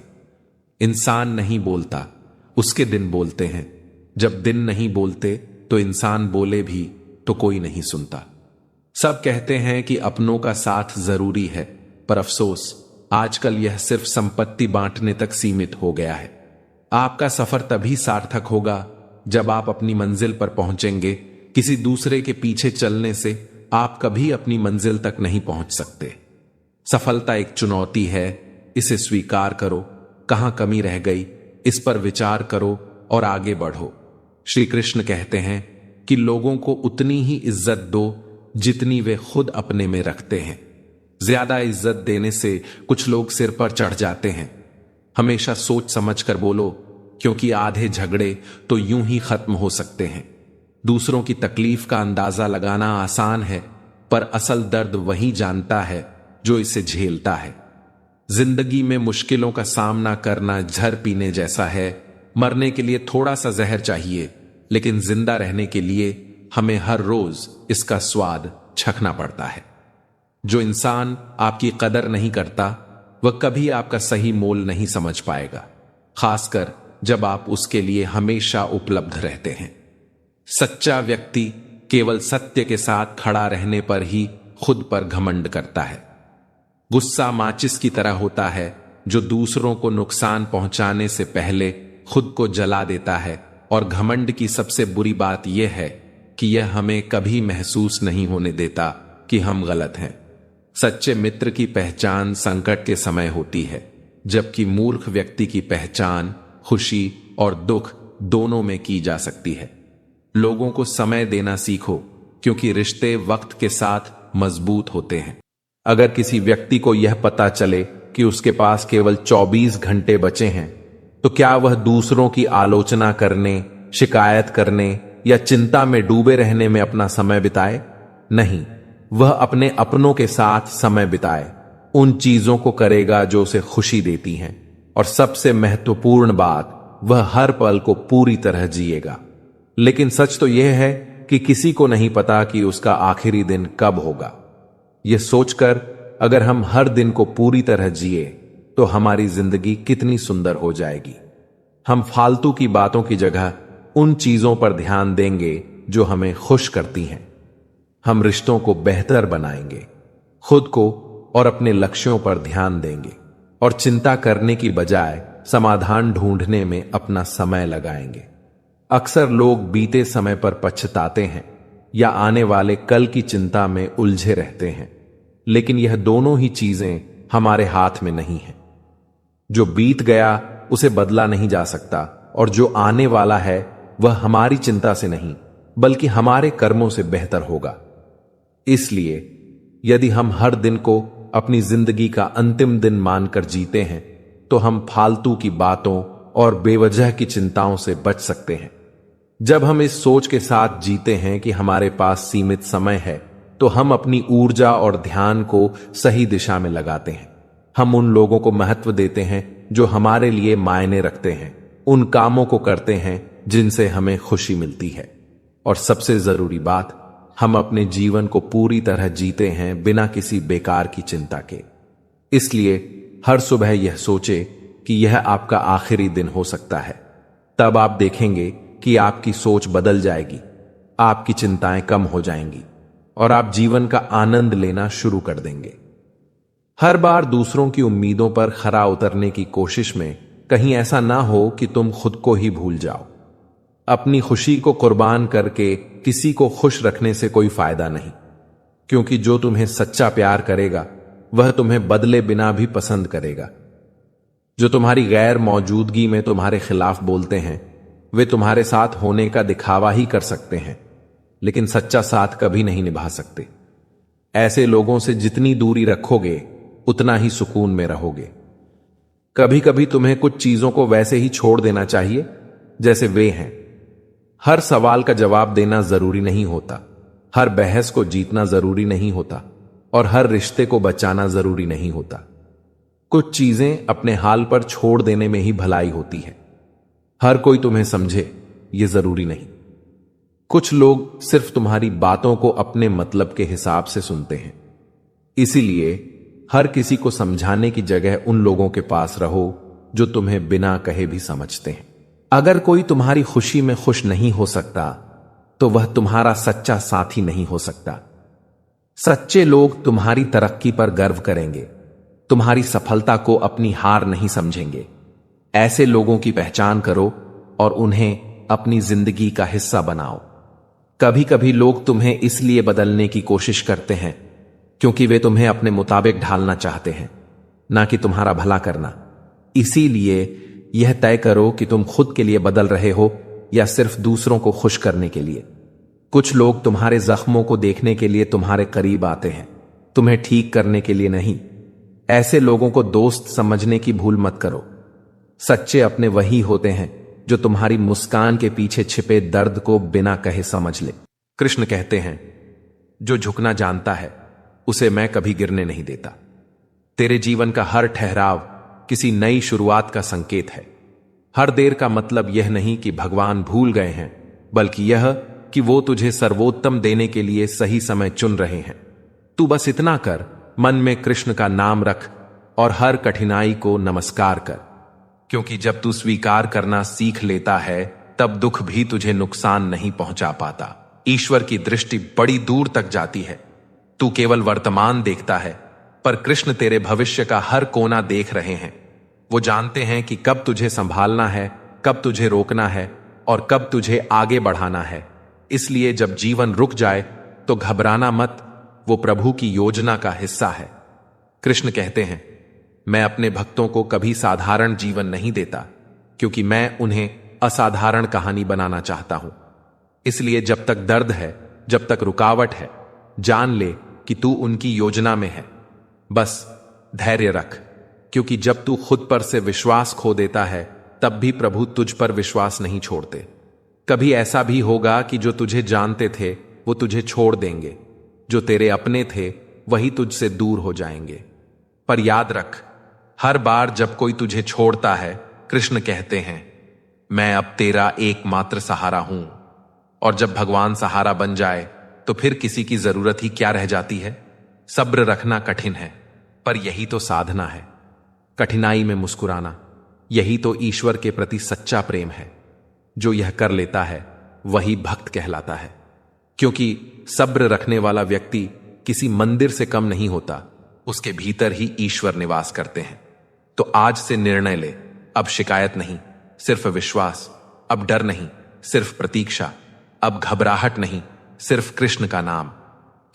इंसान नहीं बोलता, उसके दिन बोलते हैं। जब दिन नहीं बोलते तो इंसान बोले भी तो कोई नहीं सुनता। सब कहते हैं कि अपनों का साथ जरूरी है, पर अफसोस आजकल यह सिर्फ संपत्ति बांटने तक सीमित हो गया है। आपका सफर तभी सार्थक होगा जब आप अपनी मंजिल पर पहुंचेंगे। किसी दूसरे के पीछे चलने से आप कभी अपनी मंजिल तक नहीं पहुंच सकते। सफलता एक चुनौती है, इसे स्वीकार करो। कहां कमी रह गई इस पर विचार करो और आगे बढ़ो। श्री कृष्ण कहते हैं कि लोगों को उतनी ही इज्जत दो जितनी वे खुद अपने में रखते हैं। ज्यादा इज्जत देने से कुछ लोग सिर पर चढ़ जाते हैं। हमेशा सोच समझ कर बोलो, क्योंकि आधे झगड़े तो यूं ही खत्म हो सकते हैं। दूसरों की तकलीफ का अंदाजा लगाना आसान है, पर असल दर्द वही जानता है जो इसे झेलता है। जिंदगी में मुश्किलों का सामना करना जहर पीने जैसा है। मरने के लिए थोड़ा सा जहर चाहिए, लेकिन जिंदा रहने के लिए हमें हर रोज इसका स्वाद चखना पड़ता है। जो इंसान आपकी कदर नहीं करता वह कभी आपका सही मोल नहीं समझ पाएगा, खासकर जब आप उसके लिए हमेशा उपलब्ध रहते हैं। सच्चा व्यक्ति केवल सत्य के साथ खड़ा रहने पर ही खुद पर घमंड करता है। गुस्सा माचिस की तरह होता है जो दूसरों को नुकसान पहुंचाने से पहले खुद को जला देता है। और घमंड की सबसे बुरी बात यह है कि यह हमें कभी महसूस नहीं होने देता कि हम गलत हैं। सच्चे मित्र की पहचान संकट के समय होती है, जबकि मूर्ख व्यक्ति की पहचान खुशी और दुख दोनों में की जा सकती है। लोगों को समय देना सीखो, क्योंकि रिश्ते वक्त के साथ मजबूत होते हैं। अगर किसी व्यक्ति को यह पता चले कि उसके पास केवल 24 घंटे बचे हैं, तो क्या वह दूसरों की आलोचना करने, शिकायत करने या चिंता में डूबे रहने में अपना समय बिताए? नहीं, वह अपने अपनों के साथ समय बिताए। उन चीजों को करेगा जो उसे खुशी देती हैं, और सबसे महत्वपूर्ण बात, वह हर पल को पूरी तरह जिएगा। लेकिन सच तो यह है कि किसी को नहीं पता कि उसका आखिरी दिन कब होगा। यह सोचकर अगर हम हर दिन को पूरी तरह जिए तो हमारी जिंदगी कितनी सुंदर हो जाएगी। हम फालतू की बातों की जगह उन चीजों पर ध्यान देंगे जो हमें खुश करती हैं। हम रिश्तों को बेहतर बनाएंगे, खुद को और अपने लक्ष्यों पर ध्यान देंगे, और चिंता करने की बजाय समाधान ढूंढने में अपना समय लगाएंगे। अक्सर लोग बीते समय पर पछताते हैं या आने वाले कल की चिंता में उलझे रहते हैं, लेकिन यह दोनों ही चीजें हमारे हाथ में नहीं है। जो बीत गया उसे बदला नहीं जा सकता, और जो आने वाला है वह हमारी चिंता से नहीं बल्कि हमारे कर्मों से बेहतर होगा। इसलिए यदि हम हर दिन को अपनी जिंदगी का अंतिम दिन मानकर जीते हैं, तो हम फालतू की बातों और बेवजह की चिंताओं से बच सकते हैं। जब हम इस सोच के साथ जीते हैं कि हमारे पास सीमित समय है, तो हम अपनी ऊर्जा और ध्यान को सही दिशा में लगाते हैं। हम उन लोगों को महत्व देते हैं जो हमारे लिए मायने रखते हैं, उन कामों को करते हैं जिनसे हमें खुशी मिलती है, और सबसे जरूरी बात, हम अपने जीवन को पूरी तरह जीते हैं बिना किसी बेकार की चिंता के। इसलिए हर सुबह यह सोचे कि यह आपका आखिरी दिन हो सकता है। तब आप देखेंगे कि आपकी सोच बदल जाएगी, आपकी चिंताएं कम हो जाएंगी और आप जीवन का आनंद लेना शुरू कर देंगे। हर बार दूसरों की उम्मीदों पर खरा उतरने की कोशिश में कहीं ऐसा ना हो कि तुम खुद को ही भूल जाओ। अपनी खुशी को कुर्बान करके किसी को खुश रखने से कोई फायदा नहीं, क्योंकि जो तुम्हें सच्चा प्यार करेगा वह तुम्हें बदले बिना भी पसंद करेगा। जो तुम्हारी गैर मौजूदगी में तुम्हारे खिलाफ बोलते हैं, वे तुम्हारे साथ होने का दिखावा ही कर सकते हैं, लेकिन सच्चा साथ कभी नहीं निभा सकते। ऐसे लोगों से जितनी दूरी रखोगे उतना ही सुकून में रहोगे। कभी कभी तुम्हें कुछ चीजों को वैसे ही छोड़ देना चाहिए जैसे वे हैं। हर सवाल का जवाब देना जरूरी नहीं होता, हर बहस को जीतना जरूरी नहीं होता, और हर रिश्ते को बचाना जरूरी नहीं होता। कुछ चीजें अपने हाल पर छोड़ देने में ही भलाई होती है। हर कोई तुम्हें समझे ये जरूरी नहीं। कुछ लोग सिर्फ तुम्हारी बातों को अपने मतलब के हिसाब से सुनते हैं। इसीलिए हर किसी को समझाने की जगह उन लोगों के पास रहो जो तुम्हें बिना कहे भी समझते हैं। अगर कोई तुम्हारी खुशी में खुश नहीं हो सकता तो वह तुम्हारा सच्चा साथी नहीं हो सकता। सच्चे लोग तुम्हारी तरक्की पर गर्व करेंगे, तुम्हारी सफलता को अपनी हार नहीं समझेंगे। ऐसे लोगों की पहचान करो और उन्हें अपनी जिंदगी का हिस्सा बनाओ। कभी कभी लोग तुम्हें इसलिए बदलने की कोशिश करते हैं क्योंकि वे तुम्हें अपने मुताबिक ढालना चाहते हैं, ना कि तुम्हारा भला करना। इसीलिए यह तय करो कि तुम खुद के लिए बदल रहे हो या सिर्फ दूसरों को खुश करने के लिए। कुछ लोग तुम्हारे जख्मों को देखने के लिए तुम्हारे करीब आते हैं, तुम्हें ठीक करने के लिए नहीं। ऐसे लोगों को दोस्त समझने की भूल मत करो। सच्चे अपने वही होते हैं जो तुम्हारी मुस्कान के पीछे छिपे दर्द को बिना कहे समझ ले। कृष्ण कहते हैं, जो झुकना जानता है उसे मैं कभी गिरने नहीं देता। तेरे जीवन का हर ठहराव किसी नई शुरुआत का संकेत है। हर देर का मतलब यह नहीं कि भगवान भूल गए हैं, बल्कि यह कि वो तुझे सर्वोत्तम देने के लिए सही समय चुन रहे हैं। तू बस इतना कर, मन में कृष्ण का नाम रख और हर कठिनाई को नमस्कार कर, क्योंकि जब तू स्वीकार करना सीख लेता है तब दुख भी तुझे नुकसान नहीं पहुंचा पाता। ईश्वर की दृष्टि बड़ी दूर तक जाती है। तू केवल वर्तमान देखता है, पर कृष्ण तेरे भविष्य का हर कोना देख रहे हैं। वो जानते हैं कि कब तुझे संभालना है, कब तुझे रोकना है और कब तुझे आगे बढ़ाना है। इसलिए जब जीवन रुक जाए तो घबराना मत, वो प्रभु की योजना का हिस्सा है। कृष्ण कहते हैं, मैं अपने भक्तों को कभी साधारण जीवन नहीं देता, क्योंकि मैं उन्हें असाधारण कहानी बनाना चाहता हूं। इसलिए जब तक दर्द है, जब तक रुकावट है, जान ले कि तू उनकी योजना में है। बस धैर्य रख, क्योंकि जब तू खुद पर से विश्वास खो देता है तब भी प्रभु तुझ पर विश्वास नहीं छोड़ते। कभी ऐसा भी होगा कि जो तुझे जानते थे वो तुझे छोड़ देंगे, जो तेरे अपने थे वही तुझसे दूर हो जाएंगे। पर याद रख, हर बार जब कोई तुझे छोड़ता है, कृष्ण कहते हैं, मैं अब तेरा एकमात्र सहारा हूं। और जब भगवान सहारा बन जाए तो फिर किसी की जरूरत ही क्या रह जाती है। सब्र रखना कठिन है, पर यही तो साधना है। कठिनाई में मुस्कुराना, यही तो ईश्वर के प्रति सच्चा प्रेम है। जो यह कर लेता है वही भक्त कहलाता है, क्योंकि सब्र रखने वाला व्यक्ति किसी मंदिर से कम नहीं होता, उसके भीतर ही ईश्वर निवास करते हैं। तो आज से निर्णय ले, अब शिकायत नहीं, सिर्फ विश्वास। अब डर नहीं, सिर्फ प्रतीक्षा। अब घबराहट नहीं, सिर्फ कृष्ण का नाम।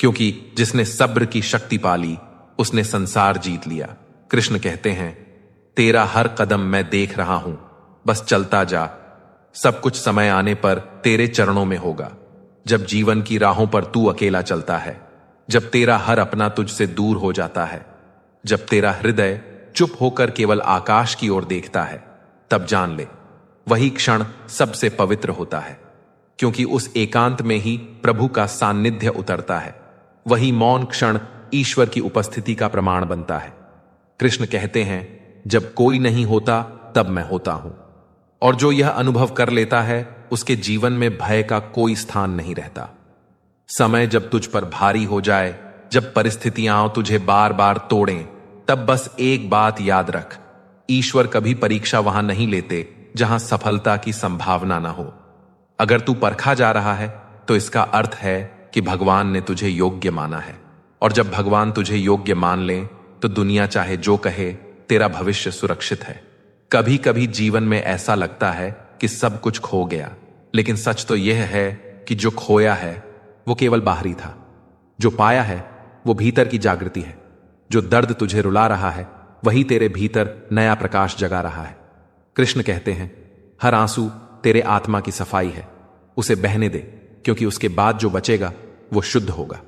क्योंकि जिसने सब्र की शक्ति पाली उसने संसार जीत लिया। कृष्ण कहते हैं, तेरा हर कदम मैं देख रहा हूं, बस चलता जा। सब कुछ समय आने पर तेरे चरणों में होगा। जब जीवन की राहों पर तू अकेला चलता है, जब तेरा हर अपना तुझसे दूर हो जाता है, जब तेरा हृदय चुप होकर केवल आकाश की ओर देखता है, तब जान ले वही क्षण सबसे पवित्र होता है। क्योंकि उस एकांत में ही प्रभु का सान्निध्य उतरता है। वही मौन क्षण ईश्वर की उपस्थिति का प्रमाण बनता है। कृष्ण कहते हैं, जब कोई नहीं होता तब मैं होता हूं। और जो यह अनुभव कर लेता है उसके जीवन में भय का कोई स्थान नहीं रहता। समय जब तुझ पर भारी हो जाए, जब परिस्थितियां तुझे बार बार तोड़ें, तब बस एक बात याद रख, ईश्वर कभी परीक्षा वहां नहीं लेते जहां सफलता की संभावना ना हो। अगर तू परखा जा रहा है तो इसका अर्थ है कि भगवान ने तुझे योग्य माना है। और जब भगवान तुझे योग्य मान ले तो दुनिया चाहे जो कहे, तेरा भविष्य सुरक्षित है। कभी कभी जीवन में ऐसा लगता है कि सब कुछ खो गया, लेकिन सच तो यह है कि जो खोया है वो केवल बाहरी था, जो पाया है वो भीतर की जागृति है। जो दर्द तुझे रुला रहा है वही तेरे भीतर नया प्रकाश जगा रहा है। कृष्ण कहते हैं, हर आंसू तेरे आत्मा की सफाई है, उसे बहने दे, क्योंकि उसके बाद जो बचेगा वो शुद्ध होगा।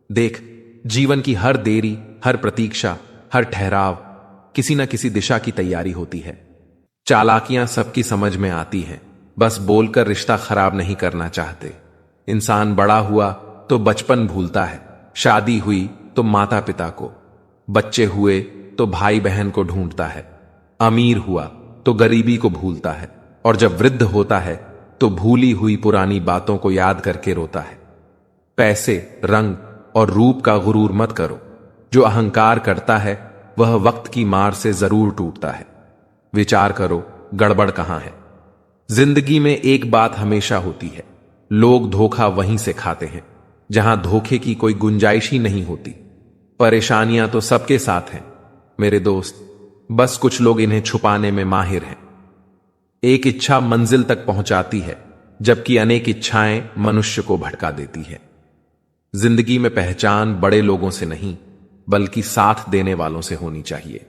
देख, जीवन की हर देरी, हर प्रतीक्षा, हर ठहराव किसी न किसी दिशा की तैयारी होती है। चालाकियां सबकी समझ में आती हैं, बस बोलकर रिश्ता खराब नहीं करना चाहते। इंसान बड़ा हुआ तो बचपन भूलता है, शादी हुई तो माता पिता को, बच्चे हुए तो भाई बहन को ढूंढता है, अमीर हुआ तो गरीबी को भूलता है, और जब वृद्ध होता है तो भूली हुई पुरानी बातों को याद करके रोता है। पैसे, रंग और रूप का गुरूर मत करो। जो अहंकार करता है वह वक्त की मार से जरूर टूटता है। विचार करो, गड़बड़ कहां है। जिंदगी में एक बात हमेशा होती है, लोग धोखा वहीं से खाते हैं जहां धोखे की कोई गुंजाइश ही नहीं होती। परेशानियां तो सबके साथ हैं मेरे दोस्त, बस कुछ लोग इन्हें छुपाने में माहिर हैं। एक इच्छा मंजिल तक पहुंचाती है, जबकि अनेक इच्छाएं मनुष्य को भटका देती है। जिंदगी में पहचान बड़े लोगों से नहीं, बल्कि साथ देने वालों से होनी चाहिए।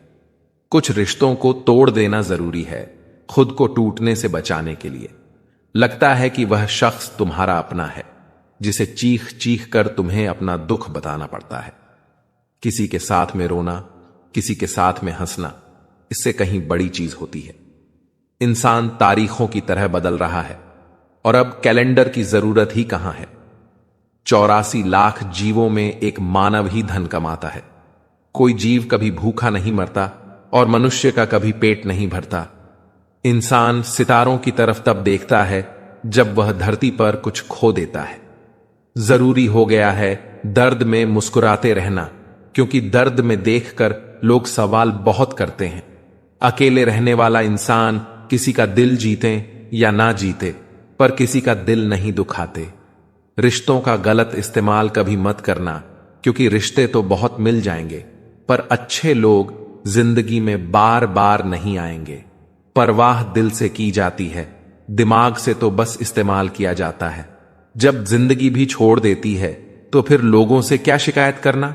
कुछ रिश्तों को तोड़ देना जरूरी है, खुद को टूटने से बचाने के लिए। लगता है कि वह शख्स तुम्हारा अपना है, जिसे चीख चीख कर तुम्हें अपना दुख बताना पड़ता है। किसी के साथ में रोना, किसी के साथ में हंसना, इससे कहीं बड़ी चीज होती है। इंसान तारीखों की तरह बदल रहा है और अब कैलेंडर की जरूरत ही कहां है। 84 लाख जीवों में एक मानव ही धन कमाता है। कोई जीव कभी भूखा नहीं मरता और मनुष्य का कभी पेट नहीं भरता। इंसान सितारों की तरफ तब देखता है जब वह धरती पर कुछ खो देता है। जरूरी हो गया है दर्द में मुस्कुराते रहना, क्योंकि दर्द में देखकर लोग सवाल बहुत करते हैं। अकेले रहने वाला इंसान किसी का दिल जीते या ना जीते, पर किसी का दिल नहीं दुखाते। रिश्तों का गलत इस्तेमाल कभी मत करना, क्योंकि रिश्ते तो बहुत मिल जाएंगे, पर अच्छे लोग जिंदगी में बार बार नहीं आएंगे। परवाह दिल से की जाती है, दिमाग से तो बस इस्तेमाल किया जाता है। जब जिंदगी भी छोड़ देती है तो फिर लोगों से क्या शिकायत करना।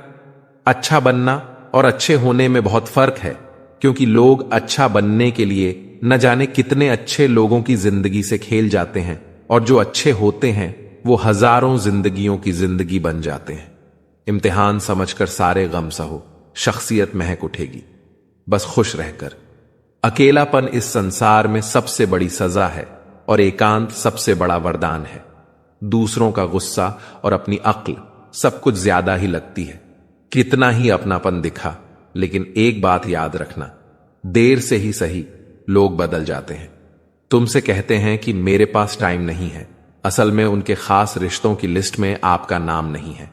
अच्छा बनना और अच्छे होने में बहुत फर्क है, क्योंकि लोग अच्छा बनने के लिए न जाने कितने अच्छे लोगों की जिंदगी से खेल जाते हैं, और जो अच्छे होते हैं वो हजारों जिंदगियों की जिंदगी बन जाते हैं। इम्तिहान समझकर सारे गम सहो, शख्सियत महक उठेगी, बस खुश रहकर। अकेलापन इस संसार में सबसे बड़ी सजा है और एकांत सबसे बड़ा वरदान है। दूसरों का गुस्सा और अपनी अक्ल सब कुछ ज्यादा ही लगती है। कितना ही अपनापन दिखा, लेकिन एक बात याद रखना, देर से ही सही लोग बदल जाते हैं। तुमसे कहते हैं कि मेरे पास टाइम नहीं है, असल में उनके खास रिश्तों की लिस्ट में आपका नाम नहीं है।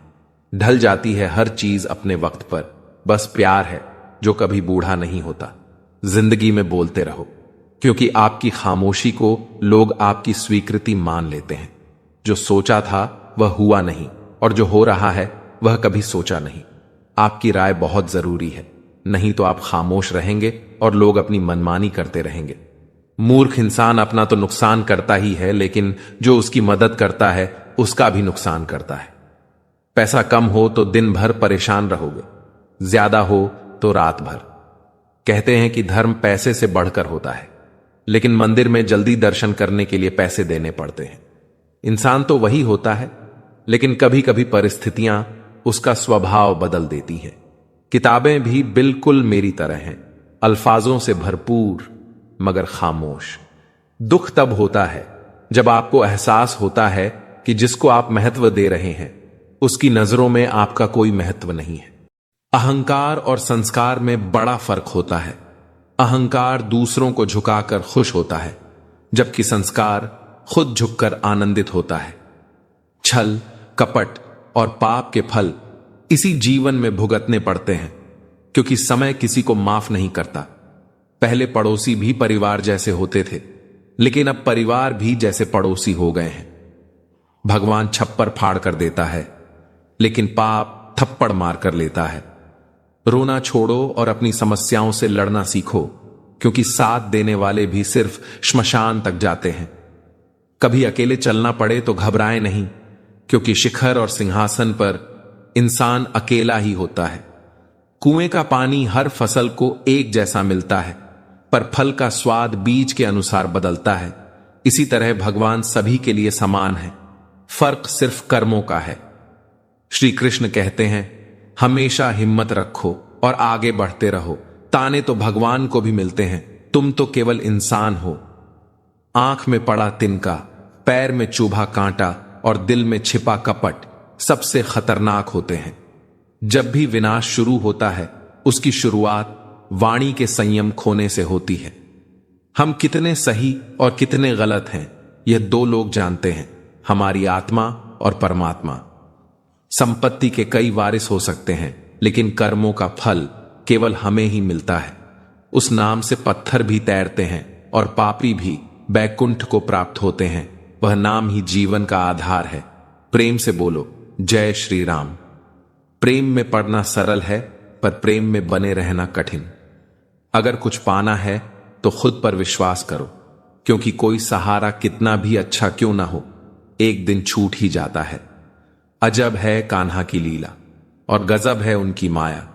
ढल जाती है हर चीज अपने वक्त पर, बस प्यार है जो कभी बूढ़ा नहीं होता। जिंदगी में बोलते रहो, क्योंकि आपकी खामोशी को लोग आपकी स्वीकृति मान लेते हैं। जो सोचा था वह हुआ नहीं, और जो हो रहा है वह कभी सोचा नहीं। आपकी राय बहुत जरूरी है, नहीं तो आप खामोश रहेंगे और लोग अपनी मनमानी करते रहेंगे। मूर्ख इंसान अपना तो नुकसान करता ही है, लेकिन जो उसकी मदद करता है उसका भी नुकसान करता है। पैसा कम हो तो दिन भर परेशान रहोगे, ज्यादा हो तो रात भर। कहते हैं कि धर्म पैसे से बढ़कर होता है, लेकिन मंदिर में जल्दी दर्शन करने के लिए पैसे देने पड़ते हैं। इंसान तो वही होता है, लेकिन कभी कभी परिस्थितियां उसका स्वभाव बदल देती हैं। किताबें भी बिल्कुल मेरी तरह हैं, अल्फाजों से भरपूर मगर खामोश। दुख तब होता है जब आपको एहसास होता है कि जिसको आप महत्व दे रहे हैं उसकी नजरों में आपका कोई महत्व नहीं है। अहंकार और संस्कार में बड़ा फर्क होता है। अहंकार दूसरों को झुकाकर खुश होता है, जबकि संस्कार खुद झुककर आनंदित होता है। छल, कपट और पाप के फल इसी जीवन में भुगतने पड़ते हैं, क्योंकि समय किसी को माफ नहीं करता। पहले पड़ोसी भी परिवार जैसे होते थे, लेकिन अब परिवार भी जैसे पड़ोसी हो गए हैं। भगवान छप्पर फाड़ कर देता है, लेकिन पाप थप्पड़ मार कर लेता है। रोना छोड़ो और अपनी समस्याओं से लड़ना सीखो, क्योंकि साथ देने वाले भी सिर्फ श्मशान तक जाते हैं। कभी अकेले चलना पड़े तो घबराएं नहीं, क्योंकि शिखर और सिंहासन पर इंसान अकेला ही होता है। कुएं का पानी हर फसल को एक जैसा मिलता है, पर फल का स्वाद बीज के अनुसार बदलता है। इसी तरह भगवान सभी के लिए समान है, फर्क सिर्फ कर्मों का है। श्री कृष्ण कहते हैं, हमेशा हिम्मत रखो और आगे बढ़ते रहो। ताने तो भगवान को भी मिलते हैं, तुम तो केवल इंसान हो। आंख में पड़ा तिनका, पैर में चुभा कांटा और दिल में छिपा कपट सबसे खतरनाक होते हैं। जब भी विनाश शुरू होता है, उसकी शुरुआत वाणी के संयम खोने से होती है। हम कितने सही और कितने गलत हैं, यह दो लोग जानते हैं, हमारी आत्मा और परमात्मा। संपत्ति के कई वारिस हो सकते हैं, लेकिन कर्मों का फल केवल हमें ही मिलता है। उस नाम से पत्थर भी तैरते हैं और पापी भी बैकुंठ को प्राप्त होते हैं। वह नाम ही जीवन का आधार है। प्रेम से बोलो जय श्री राम। प्रेम में पड़ना सरल है, पर प्रेम में बने रहना कठिन। अगर कुछ पाना है तो खुद पर विश्वास करो, क्योंकि कोई सहारा कितना भी अच्छा क्यों ना हो, एक दिन छूट ही जाता है। अजब है कान्हा की लीला और गजब है उनकी माया।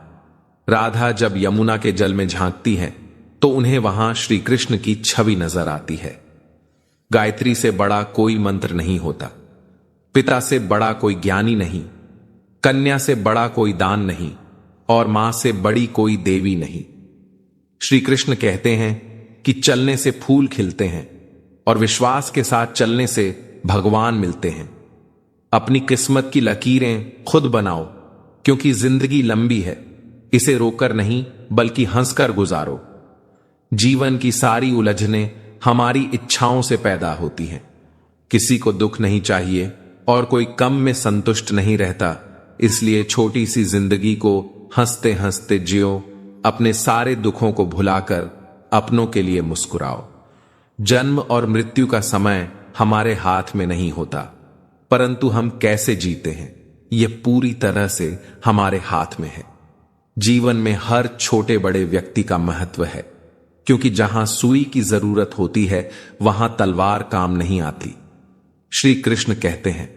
राधा जब यमुना के जल में झांकती है तो उन्हें वहां श्री कृष्ण की छवि नजर आती है। गायत्री से बड़ा कोई मंत्र नहीं होता, पिता से बड़ा कोई ज्ञानी नहीं, कन्या से बड़ा कोई दान नहीं, और मां से बड़ी कोई देवी नहीं। श्री कृष्ण कहते हैं कि चलने से फूल खिलते हैं और विश्वास के साथ चलने से भगवान मिलते हैं। अपनी किस्मत की लकीरें खुद बनाओ, क्योंकि जिंदगी लंबी है, इसे रोकर नहीं बल्कि हंसकर गुजारो। जीवन की सारी उलझनें हमारी इच्छाओं से पैदा होती हैं। किसी को दुख नहीं चाहिए और कोई कम में संतुष्ट नहीं रहता, इसलिए छोटी सी जिंदगी को हंसते हंसते जियो। अपने सारे दुखों को भुलाकर अपनों के लिए मुस्कुराओ। जन्म और मृत्यु का समय हमारे हाथ में नहीं होता, परंतु हम कैसे जीते हैं यह पूरी तरह से हमारे हाथ में है। जीवन में हर छोटे बड़े व्यक्ति का महत्व है, क्योंकि जहां सुई की जरूरत होती है वहां तलवार काम नहीं आती। श्री कृष्ण कहते हैं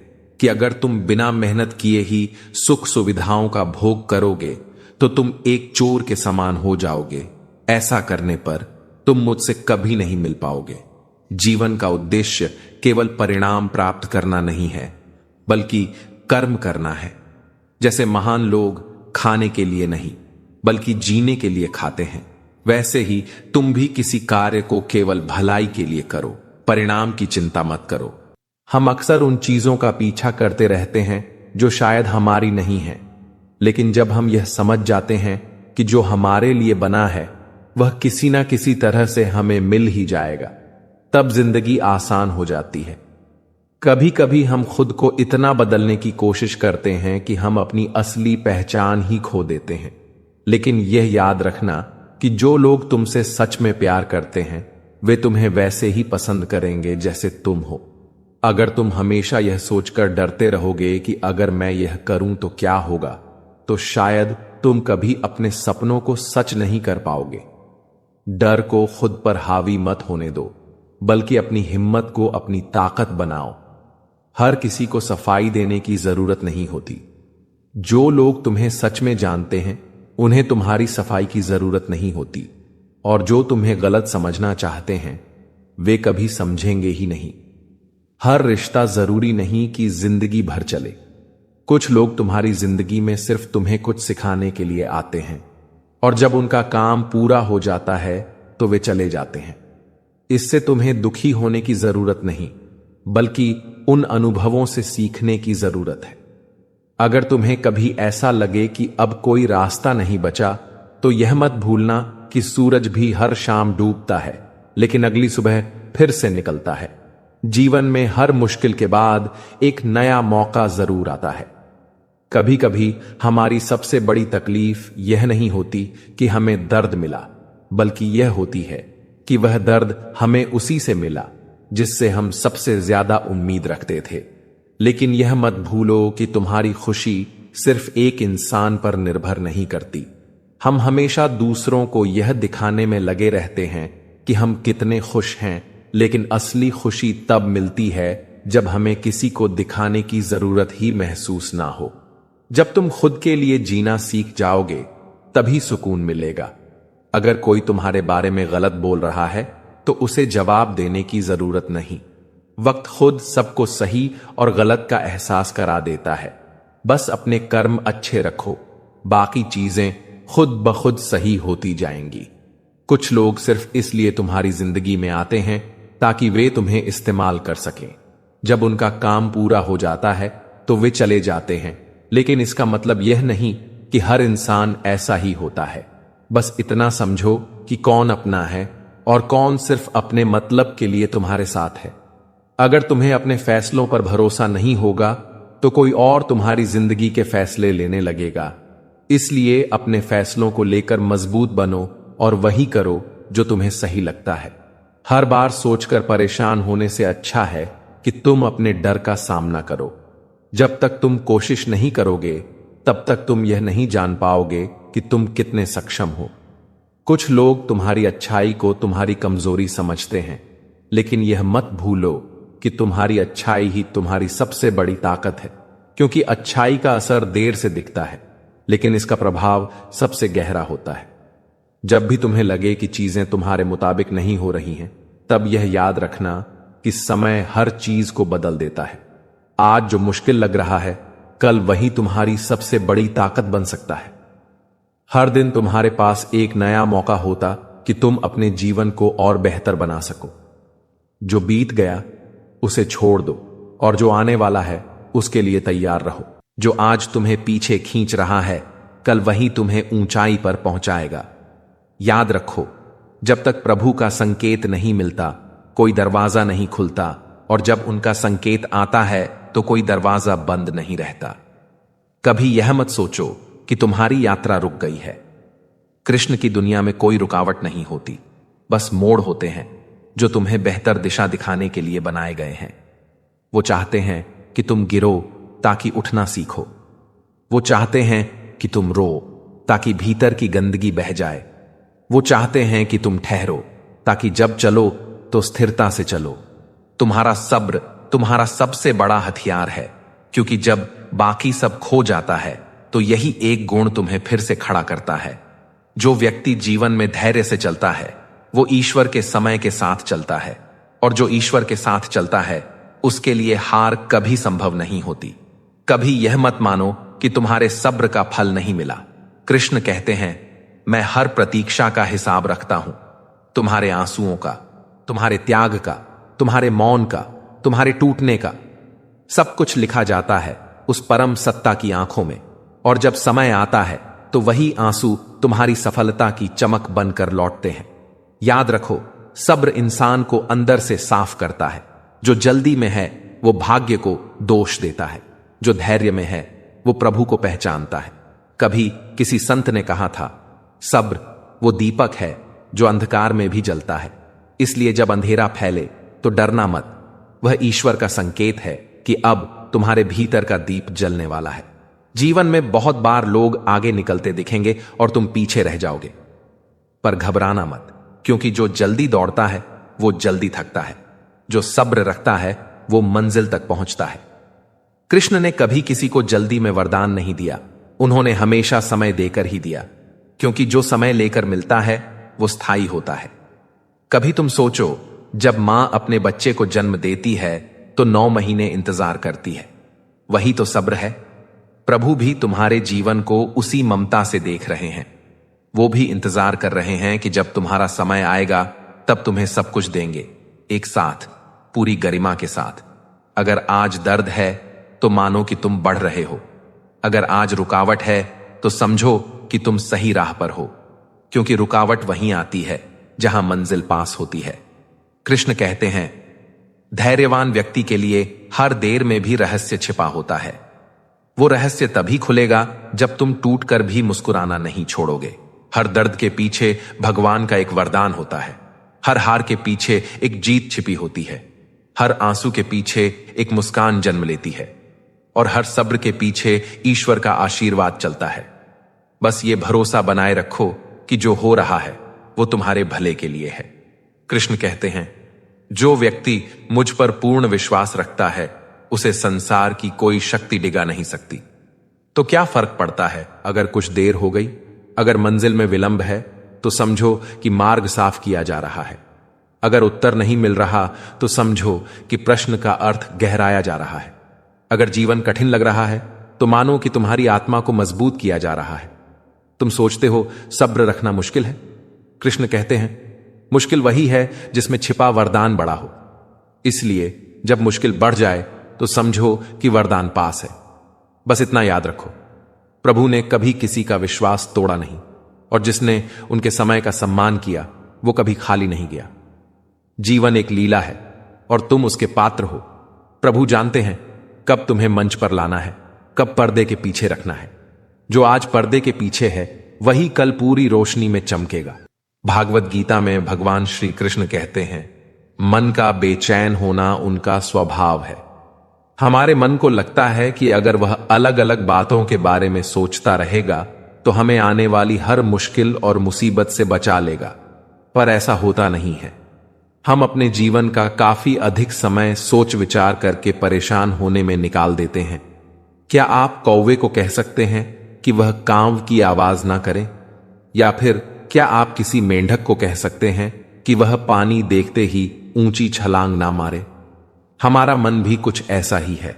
कि अगर तुम बिना मेहनत किए ही सुख सुविधाओं का भोग करोगे तो तुम एक चोर के समान हो जाओगे। ऐसा करने पर तुम मुझसे कभी नहीं मिल पाओगे। जीवन का उद्देश्य केवल परिणाम प्राप्त करना नहीं है, बल्कि कर्म करना है। जैसे महान लोग खाने के लिए नहीं बल्कि जीने के लिए खाते हैं, वैसे ही तुम भी किसी कार्य को केवल भलाई के लिए करो, परिणाम की चिंता मत करो। हम अक्सर उन चीजों का पीछा करते रहते हैं जो शायद हमारी नहीं है, लेकिन जब हम यह समझ जाते हैं कि जो हमारे लिए बना है वह किसी ना किसी तरह से हमें मिल ही जाएगा, तब जिंदगी आसान हो जाती है। कभी कभी हम खुद को इतना बदलने की कोशिश करते हैं कि हम अपनी असली पहचान ही खो देते हैं। लेकिन यह याद रखना कि जो लोग तुमसे सच में प्यार करते हैं वे तुम्हें वैसे ही पसंद करेंगे जैसे तुम हो। अगर तुम हमेशा यह सोचकर डरते रहोगे कि अगर मैं यह करूं तो क्या होगा, तो शायद तुम कभी अपने सपनों को सच नहीं कर पाओगे। डर को खुद पर हावी मत होने दो, बल्कि अपनी हिम्मत को अपनी ताकत बनाओ। हर किसी को सफाई देने की जरूरत नहीं होती। जो लोग तुम्हें सच में जानते हैं उन्हें तुम्हारी सफाई की जरूरत नहीं होती, और जो तुम्हें गलत समझना चाहते हैं वे कभी समझेंगे ही नहीं। हर रिश्ता जरूरी नहीं कि जिंदगी भर चले। कुछ लोग तुम्हारी जिंदगी में सिर्फ तुम्हें कुछ सिखाने के लिए आते हैं, और जब उनका काम पूरा हो जाता है तो वे चले जाते हैं। इससे तुम्हें दुखी होने की जरूरत नहीं, बल्कि उन अनुभवों से सीखने की जरूरत है। अगर तुम्हें कभी ऐसा लगे कि अब कोई रास्ता नहीं बचा, तो यह मत भूलना कि सूरज भी हर शाम डूबता है, लेकिन अगली सुबह फिर से निकलता है। जीवन में हर मुश्किल के बाद एक नया मौका जरूर आता है। कभी कभी हमारी सबसे बड़ी तकलीफ यह नहीं होती कि हमें दर्द मिला, बल्कि यह होती है कि वह दर्द हमें उसी से मिला जिससे हम सबसे ज्यादा उम्मीद रखते थे। लेकिन यह मत भूलो कि तुम्हारी खुशी सिर्फ एक इंसान पर निर्भर नहीं करती। हम हमेशा दूसरों को यह दिखाने में लगे रहते हैं कि हम कितने खुश हैं, लेकिन असली खुशी तब मिलती है जब हमें किसी को दिखाने की जरूरत ही महसूस ना हो। जब तुम खुद के लिए जीना सीख जाओगे तभी सुकून मिलेगा। अगर कोई तुम्हारे बारे में गलत बोल रहा है तो उसे जवाब देने की जरूरत नहीं। वक्त खुद सबको सही और गलत का एहसास करा देता है। बस अपने कर्म अच्छे रखो, बाकी चीजें खुद ब खुद सही होती जाएंगी। कुछ लोग सिर्फ इसलिए तुम्हारी जिंदगी में आते हैं ताकि वे तुम्हें इस्तेमाल कर सकें। जब उनका काम पूरा हो जाता है तो वे चले जाते हैं, लेकिन इसका मतलब यह नहीं कि हर इंसान ऐसा ही होता है। बस इतना समझो कि कौन अपना है और कौन सिर्फ अपने मतलब के लिए तुम्हारे साथ है। अगर तुम्हें अपने फैसलों पर भरोसा नहीं होगा तो कोई और तुम्हारी जिंदगी के फैसले लेने लगेगा। इसलिए अपने फैसलों को लेकर मजबूत बनो और वही करो जो तुम्हें सही लगता है। हर बार सोचकर परेशान होने से अच्छा है कि तुम अपने डर का सामना करो। जब तक तुम कोशिश नहीं करोगे तब तक तुम यह नहीं जान पाओगे कि तुम कितने सक्षम हो। कुछ लोग तुम्हारी अच्छाई को तुम्हारी कमजोरी समझते हैं, लेकिन यह मत भूलो कि तुम्हारी अच्छाई ही तुम्हारी सबसे बड़ी ताकत है, क्योंकि अच्छाई का असर देर से दिखता है लेकिन इसका प्रभाव सबसे गहरा होता है। जब भी तुम्हें लगे कि चीजें तुम्हारे मुताबिक नहीं हो रही हैं, तब यह याद रखना कि समय हर चीज को बदल देता है। आज जो मुश्किल लग रहा है, कल वही तुम्हारी सबसे बड़ी ताकत बन सकता है। हर दिन तुम्हारे पास एक नया मौका होता कि तुम अपने जीवन को और बेहतर बना सको। जो बीत गया उसे छोड़ दो और जो आने वाला है उसके लिए तैयार रहो। जो आज तुम्हें पीछे खींच रहा है, कल वही तुम्हें ऊंचाई पर पहुंचाएगा। याद रखो, जब तक प्रभु का संकेत नहीं मिलता कोई दरवाजा नहीं खुलता, और जब उनका संकेत आता है तो कोई दरवाजा बंद नहीं रहता। कभी यह मत सोचो कि तुम्हारी यात्रा रुक गई है। कृष्ण की दुनिया में कोई रुकावट नहीं होती, बस मोड़ होते हैं जो तुम्हें बेहतर दिशा दिखाने के लिए बनाए गए हैं। वो चाहते हैं कि तुम गिरो ताकि उठना सीखो। वो चाहते हैं कि तुम रो ताकि भीतर की गंदगी बह जाए। वो चाहते हैं कि तुम ठहरो ताकि जब चलो तो स्थिरता से चलो। तुम्हारा सब्र तुम्हारा सबसे बड़ा हथियार है, क्योंकि जब बाकी सब खो जाता है तो यही एक गुण तुम्हें फिर से खड़ा करता है। जो व्यक्ति जीवन में धैर्य से चलता है वो ईश्वर के समय के साथ चलता है, और जो ईश्वर के साथ चलता है उसके लिए हार कभी संभव नहीं होती। कभी यह मत मानो कि तुम्हारे सब्र का फल नहीं मिला। कृष्ण कहते हैं, मैं हर प्रतीक्षा का हिसाब रखता हूं, तुम्हारे आंसुओं का, तुम्हारे त्याग का, तुम्हारे मौन का, तुम्हारे टूटने का। सब कुछ लिखा जाता है उस परम सत्ता की आंखों में, और जब समय आता है तो वही आंसू तुम्हारी सफलता की चमक बनकर लौटते हैं। याद रखो, सब्र इंसान को अंदर से साफ करता है। जो जल्दी में है वो भाग्य को दोष देता है, जो धैर्य में है वो प्रभु को पहचानता है। कभी किसी संत ने कहा था, सब्र वो दीपक है जो अंधकार में भी जलता है। इसलिए जब अंधेरा फैले तो डरना मत, वह ईश्वर का संकेत है कि अब तुम्हारे भीतर का दीप जलने वाला है। जीवन में बहुत बार लोग आगे निकलते दिखेंगे और तुम पीछे रह जाओगे, पर घबराना मत, क्योंकि जो जल्दी दौड़ता है वो जल्दी थकता है, जो सब्र रखता है वो मंजिल तक पहुंचता है। कृष्ण ने कभी किसी को जल्दी में वरदान नहीं दिया, उन्होंने हमेशा समय देकर ही दिया, क्योंकि जो समय लेकर मिलता है वो स्थायी होता है। कभी तुम सोचो, जब मां अपने बच्चे को जन्म देती है तो 9 महीने इंतजार करती है, वही तो सब्र है। प्रभु भी तुम्हारे जीवन को उसी ममता से देख रहे हैं। वो भी इंतजार कर रहे हैं कि जब तुम्हारा समय आएगा तब तुम्हें सब कुछ देंगे, एक साथ, पूरी गरिमा के साथ। अगर आज दर्द है तो मानो कि तुम बढ़ रहे हो, अगर आज रुकावट है तो समझो कि तुम सही राह पर हो, क्योंकि रुकावट वहीं आती है जहां मंजिल पास होती है। कृष्ण कहते हैं, धैर्यवान व्यक्ति के लिए हर देर में भी रहस्य छिपा होता है। वो रहस्य तभी खुलेगा जब तुम टूटकर भी मुस्कुराना नहीं छोड़ोगे। हर दर्द के पीछे भगवान का एक वरदान होता है, हर हार के पीछे एक जीत छिपी होती है, हर आंसू के पीछे एक मुस्कान जन्म लेती है, और हर सब्र के पीछे ईश्वर का आशीर्वाद चलता है। बस ये भरोसा बनाए रखो कि जो हो रहा है वो तुम्हारे भले के लिए है। कृष्ण कहते हैं, जो व्यक्ति मुझ पर पूर्ण विश्वास रखता है उसे संसार की कोई शक्ति डिगा नहीं सकती। तो क्या फर्क पड़ता है अगर कुछ देर हो गई? अगर मंजिल में विलंब है तो समझो कि मार्ग साफ किया जा रहा है। अगर उत्तर नहीं मिल रहा तो समझो कि प्रश्न का अर्थ गहराया जा रहा है। अगर जीवन कठिन लग रहा है तो मानो कि तुम्हारी आत्मा को मजबूत किया जा रहा है। तुम सोचते हो सब्र रखना मुश्किल है? कृष्ण कहते हैं, मुश्किल वही है जिसमें छिपा वरदान बड़ा हो। इसलिए जब मुश्किल बढ़ जाए तो समझो कि वरदान पास है। बस इतना याद रखो, प्रभु ने कभी किसी का विश्वास तोड़ा नहीं, और जिसने उनके समय का सम्मान किया वो कभी खाली नहीं गया। जीवन एक लीला है, और तुम उसके पात्र हो। प्रभु जानते हैं कब तुम्हें मंच पर लाना है, कब पर्दे के पीछे रखना है। जो आज पर्दे के पीछे है वही कल पूरी रोशनी में चमकेगा। भागवत गीता में भगवान श्री कृष्ण कहते हैं, मन का बेचैन होना उनका स्वभाव है। हमारे मन को लगता है कि अगर वह अलग अलग बातों के बारे में सोचता रहेगा तो हमें आने वाली हर मुश्किल और मुसीबत से बचा लेगा, पर ऐसा होता नहीं है। हम अपने जीवन का काफी अधिक समय सोच विचार करके परेशान होने में निकाल देते हैं। क्या आप कौवे को कह सकते हैं कि वह कांव की आवाज ना करे? या फिर क्या आप किसी मेंढक को कह सकते हैं कि वह पानी देखते ही ऊंची छलांग ना मारे? हमारा मन भी कुछ ऐसा ही है।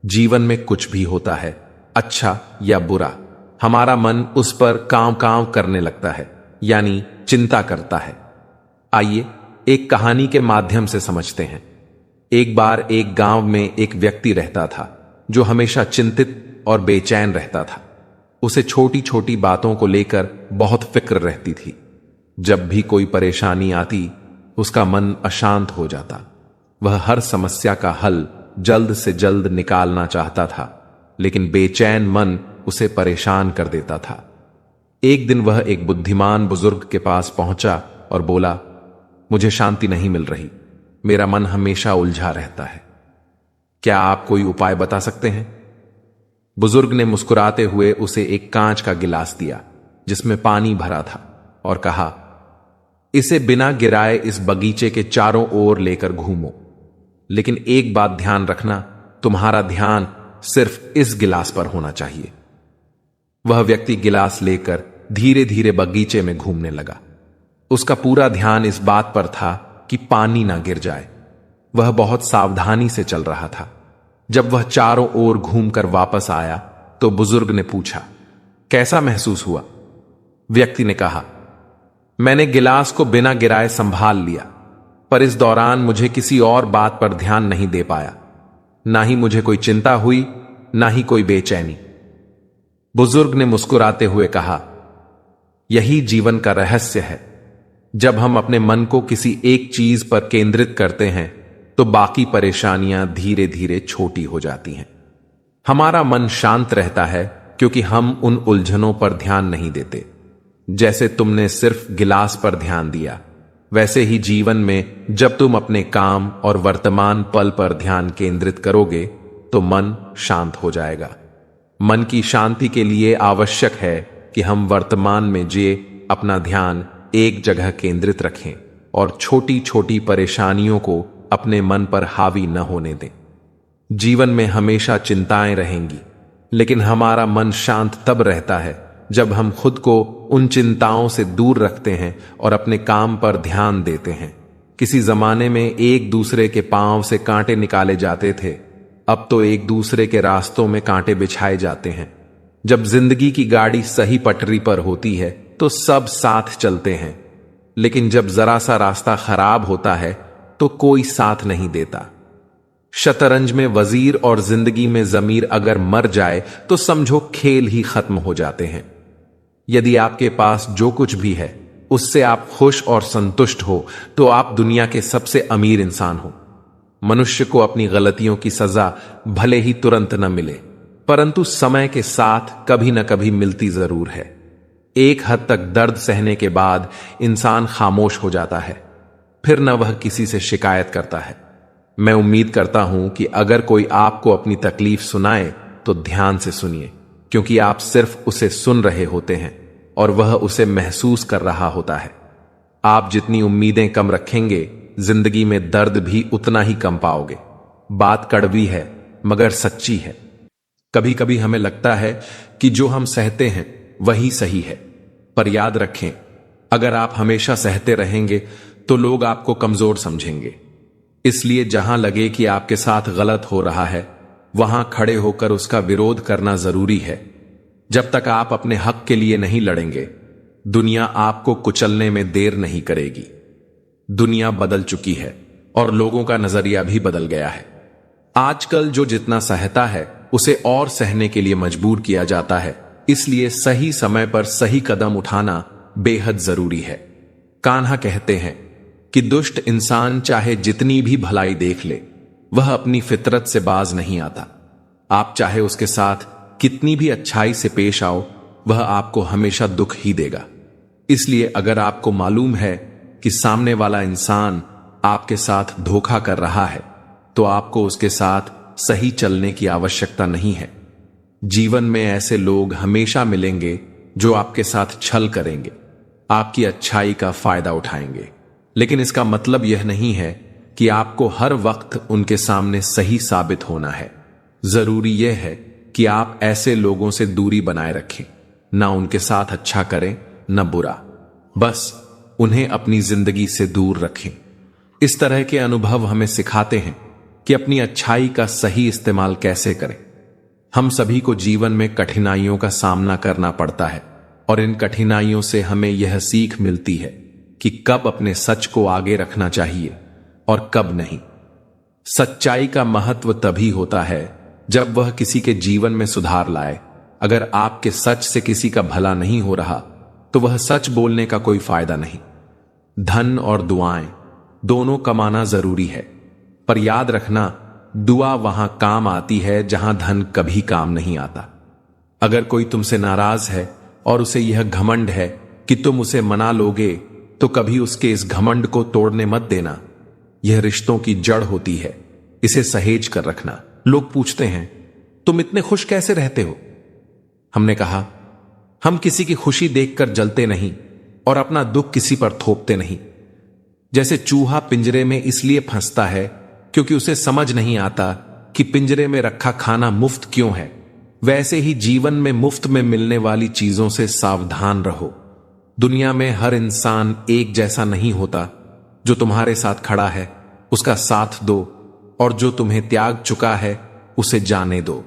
जीवन में कुछ भी होता है, अच्छा या बुरा, हमारा मन उस पर कांव कांव करने लगता है, यानी चिंता करता है। आइए एक कहानी के माध्यम से समझते हैं। एक बार एक गांव में एक व्यक्ति रहता था जो हमेशा चिंतित और बेचैन रहता था। उसे छोटी छोटी बातों को लेकर बहुत फिक्र रहती थी। जब भी कोई परेशानी आती उसका मन अशांत हो जाता। वह हर समस्या का हल जल्द से जल्द निकालना चाहता था, लेकिन बेचैन मन उसे परेशान कर देता था। एक दिन वह एक बुद्धिमान बुजुर्ग के पास पहुंचा और बोला, मुझे शांति नहीं मिल रही, मेरा मन हमेशा उलझा रहता है, क्या आप कोई उपाय बता सकते हैं? बुजुर्ग ने मुस्कुराते हुए उसे एक कांच का गिलास दिया जिसमें पानी भरा था और कहा, इसे बिना गिराए इस बगीचे के चारों ओर लेकर घूमो, लेकिन एक बात ध्यान रखना, तुम्हारा ध्यान सिर्फ इस गिलास पर होना चाहिए। वह व्यक्ति गिलास लेकर धीरे धीरे बगीचे में घूमने लगा। उसका पूरा ध्यान इस बात पर था कि पानी ना गिर जाए। वह बहुत सावधानी से चल रहा था। जब वह चारों ओर घूमकर वापस आया तो बुजुर्ग ने पूछा, कैसा महसूस हुआ? व्यक्ति ने कहा, मैंने गिलास को बिना गिराए संभाल लिया, पर इस दौरान मुझे किसी और बात पर ध्यान नहीं दे पाया। ना ही मुझे कोई चिंता हुई, ना ही कोई बेचैनी। बुजुर्ग ने मुस्कुराते हुए कहा, यही जीवन का रहस्य है। जब हम अपने मन को किसी एक चीज पर केंद्रित करते हैं तो बाकी परेशानियां धीरे धीरे छोटी हो जाती हैं। हमारा मन शांत रहता है क्योंकि हम उन उलझनों पर ध्यान नहीं देते। जैसे तुमने सिर्फ गिलास पर ध्यान दिया, वैसे ही जीवन में जब तुम अपने काम और वर्तमान पल पर ध्यान केंद्रित करोगे तो मन शांत हो जाएगा। मन की शांति के लिए आवश्यक है कि हम वर्तमान में अपना ध्यान एक जगह केंद्रित रखें और छोटी छोटी परेशानियों को अपने मन पर हावी न होने दें। जीवन में हमेशा चिंताएं रहेंगी, लेकिन हमारा मन शांत तब रहता है जब हम खुद को उन चिंताओं से दूर रखते हैं और अपने काम पर ध्यान देते हैं। किसी जमाने में एक दूसरे के पांव से कांटे निकाले जाते थे, अब तो एक दूसरे के रास्तों में कांटे बिछाए जाते हैं। जब जिंदगी की गाड़ी सही पटरी पर होती है तो सब साथ चलते हैं, लेकिन जब जरा सा रास्ता खराब होता है तो कोई साथ नहीं देता। शतरंज में वजीर और जिंदगी में जमीर अगर मर जाए तो समझो खेल ही खत्म हो जाते हैं। यदि आपके पास जो कुछ भी है उससे आप खुश और संतुष्ट हो तो आप दुनिया के सबसे अमीर इंसान हो। मनुष्य को अपनी गलतियों की सजा भले ही तुरंत न मिले, परंतु समय के साथ कभी न कभी मिलती जरूर है। एक हद तक दर्द सहने के बाद इंसान खामोश हो जाता है, फिर न वह किसी से शिकायत करता है। मैं उम्मीद करता हूं कि अगर कोई आपको अपनी तकलीफ सुनाए तो ध्यान से सुनिए, क्योंकि आप सिर्फ उसे सुन रहे होते हैं और वह उसे महसूस कर रहा होता है। आप जितनी उम्मीदें कम रखेंगे, जिंदगी में दर्द भी उतना ही कम पाओगे। बात कड़वी है मगर सच्ची है। कभी कभी हमें लगता है कि जो हम सहते हैं वही सही है, पर याद रखें, अगर आप हमेशा सहते रहेंगे तो लोग आपको कमजोर समझेंगे। इसलिए जहां लगे कि आपके साथ गलत हो रहा है, वहां खड़े होकर उसका विरोध करना जरूरी है। जब तक आप अपने हक के लिए नहीं लड़ेंगे, दुनिया आपको कुचलने में देर नहीं करेगी। दुनिया बदल चुकी है और लोगों का नजरिया भी बदल गया है। आजकल जो जितना सहता है उसे और सहने के लिए मजबूर किया जाता है। इसलिए सही समय पर सही कदम उठाना बेहद जरूरी है। कान्हा कहते हैं, कि दुष्ट इंसान चाहे जितनी भी भलाई देख ले, वह अपनी फितरत से बाज नहीं आता। आप चाहे उसके साथ कितनी भी अच्छाई से पेश आओ, वह आपको हमेशा दुख ही देगा। इसलिए अगर आपको मालूम है कि सामने वाला इंसान आपके साथ धोखा कर रहा है, तो आपको उसके साथ सही चलने की आवश्यकता नहीं है। जीवन में ऐसे लोग हमेशा मिलेंगे जो आपके साथ छल करेंगे, आपकी अच्छाई का फायदा उठाएंगे, लेकिन इसका मतलब यह नहीं है कि आपको हर वक्त उनके सामने सही साबित होना है। जरूरी यह है कि आप ऐसे लोगों से दूरी बनाए रखें, ना उनके साथ अच्छा करें न बुरा, बस उन्हें अपनी जिंदगी से दूर रखें। इस तरह के अनुभव हमें सिखाते हैं कि अपनी अच्छाई का सही इस्तेमाल कैसे करें। हम सभी को जीवन में कठिनाइयों का सामना करना पड़ता है और इन कठिनाइयों से हमें यह सीख मिलती है कि कब अपने सच को आगे रखना चाहिए और कब नहीं। सच्चाई का महत्व तभी होता है जब वह किसी के जीवन में सुधार लाए। अगर आपके सच से किसी का भला नहीं हो रहा, तो वह सच बोलने का कोई फायदा नहीं। धन और दुआएं दोनों कमाना जरूरी है, पर याद रखना, दुआ वहां काम आती है जहां धन कभी काम नहीं आता। अगर कोई तुमसे नाराज है और उसे यह घमंड है कि तुम उसे मना लोगे, तो कभी उसके इस घमंड को तोड़ने मत देना। यह रिश्तों की जड़ होती है, इसे सहेज कर रखना। लोग पूछते हैं, तुम इतने खुश कैसे रहते हो? हमने कहा, हम किसी की खुशी देखकर जलते नहीं और अपना दुख किसी पर थोपते नहीं। जैसे चूहा पिंजरे में इसलिए फंसता है क्योंकि उसे समझ नहीं आता कि पिंजरे में रखा खाना मुफ्त क्यों है, वैसे ही जीवन में मुफ्त में मिलने वाली चीजों से सावधान रहो। दुनिया में हर इंसान एक जैसा नहीं होता। जो तुम्हारे साथ खड़ा है उसका साथ दो, और जो तुम्हें त्याग चुका है उसे जाने दो।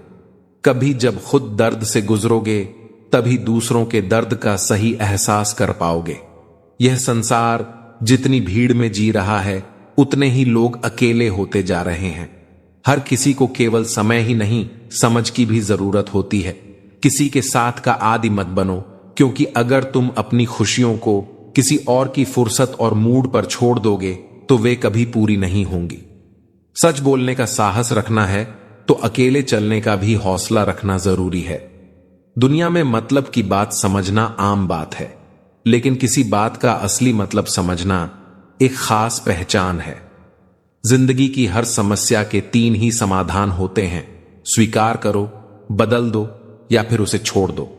कभी जब खुद दर्द से गुजरोगे, तभी दूसरों के दर्द का सही एहसास कर पाओगे। यह संसार जितनी भीड़ में जी रहा है, उतने ही लोग अकेले होते जा रहे हैं। हर किसी को केवल समय ही नहीं, समझ की भी जरूरत होती है। किसी के साथ का आदी मत बनो, क्योंकि अगर तुम अपनी खुशियों को किसी और की फुर्सत और मूड पर छोड़ दोगे, तो वे कभी पूरी नहीं होंगी। सच बोलने का साहस रखना है तो अकेले चलने का भी हौसला रखना जरूरी है। दुनिया में मतलब की बात समझना आम बात है, लेकिन किसी बात का असली मतलब समझना एक खास पहचान है। जिंदगी की हर समस्या के 3 ही समाधान होते हैं, स्वीकार करो, बदल दो या फिर उसे छोड़ दो।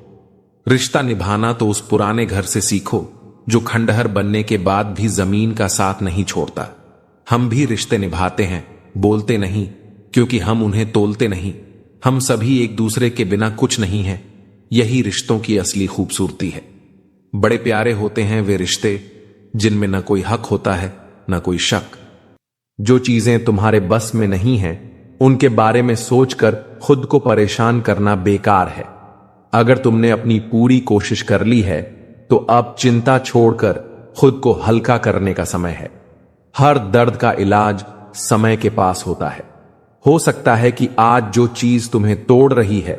रिश्ता निभाना तो उस पुराने घर से सीखो जो खंडहर बनने के बाद भी जमीन का साथ नहीं छोड़ता। हम भी रिश्ते निभाते हैं, बोलते नहीं, क्योंकि हम उन्हें तोलते नहीं। हम सभी एक दूसरे के बिना कुछ नहीं हैं। यही रिश्तों की असली खूबसूरती है। बड़े प्यारे होते हैं वे रिश्ते जिनमें न कोई हक होता है न कोई शक। जो चीजें तुम्हारे बस में नहीं हैं, उनके बारे में सोचकर खुद को परेशान करना बेकार है। अगर तुमने अपनी पूरी कोशिश कर ली है, तो अब चिंता छोड़कर खुद को हल्का करने का समय है। हर दर्द का इलाज समय के पास होता है। हो सकता है कि आज जो चीज तुम्हें तोड़ रही है,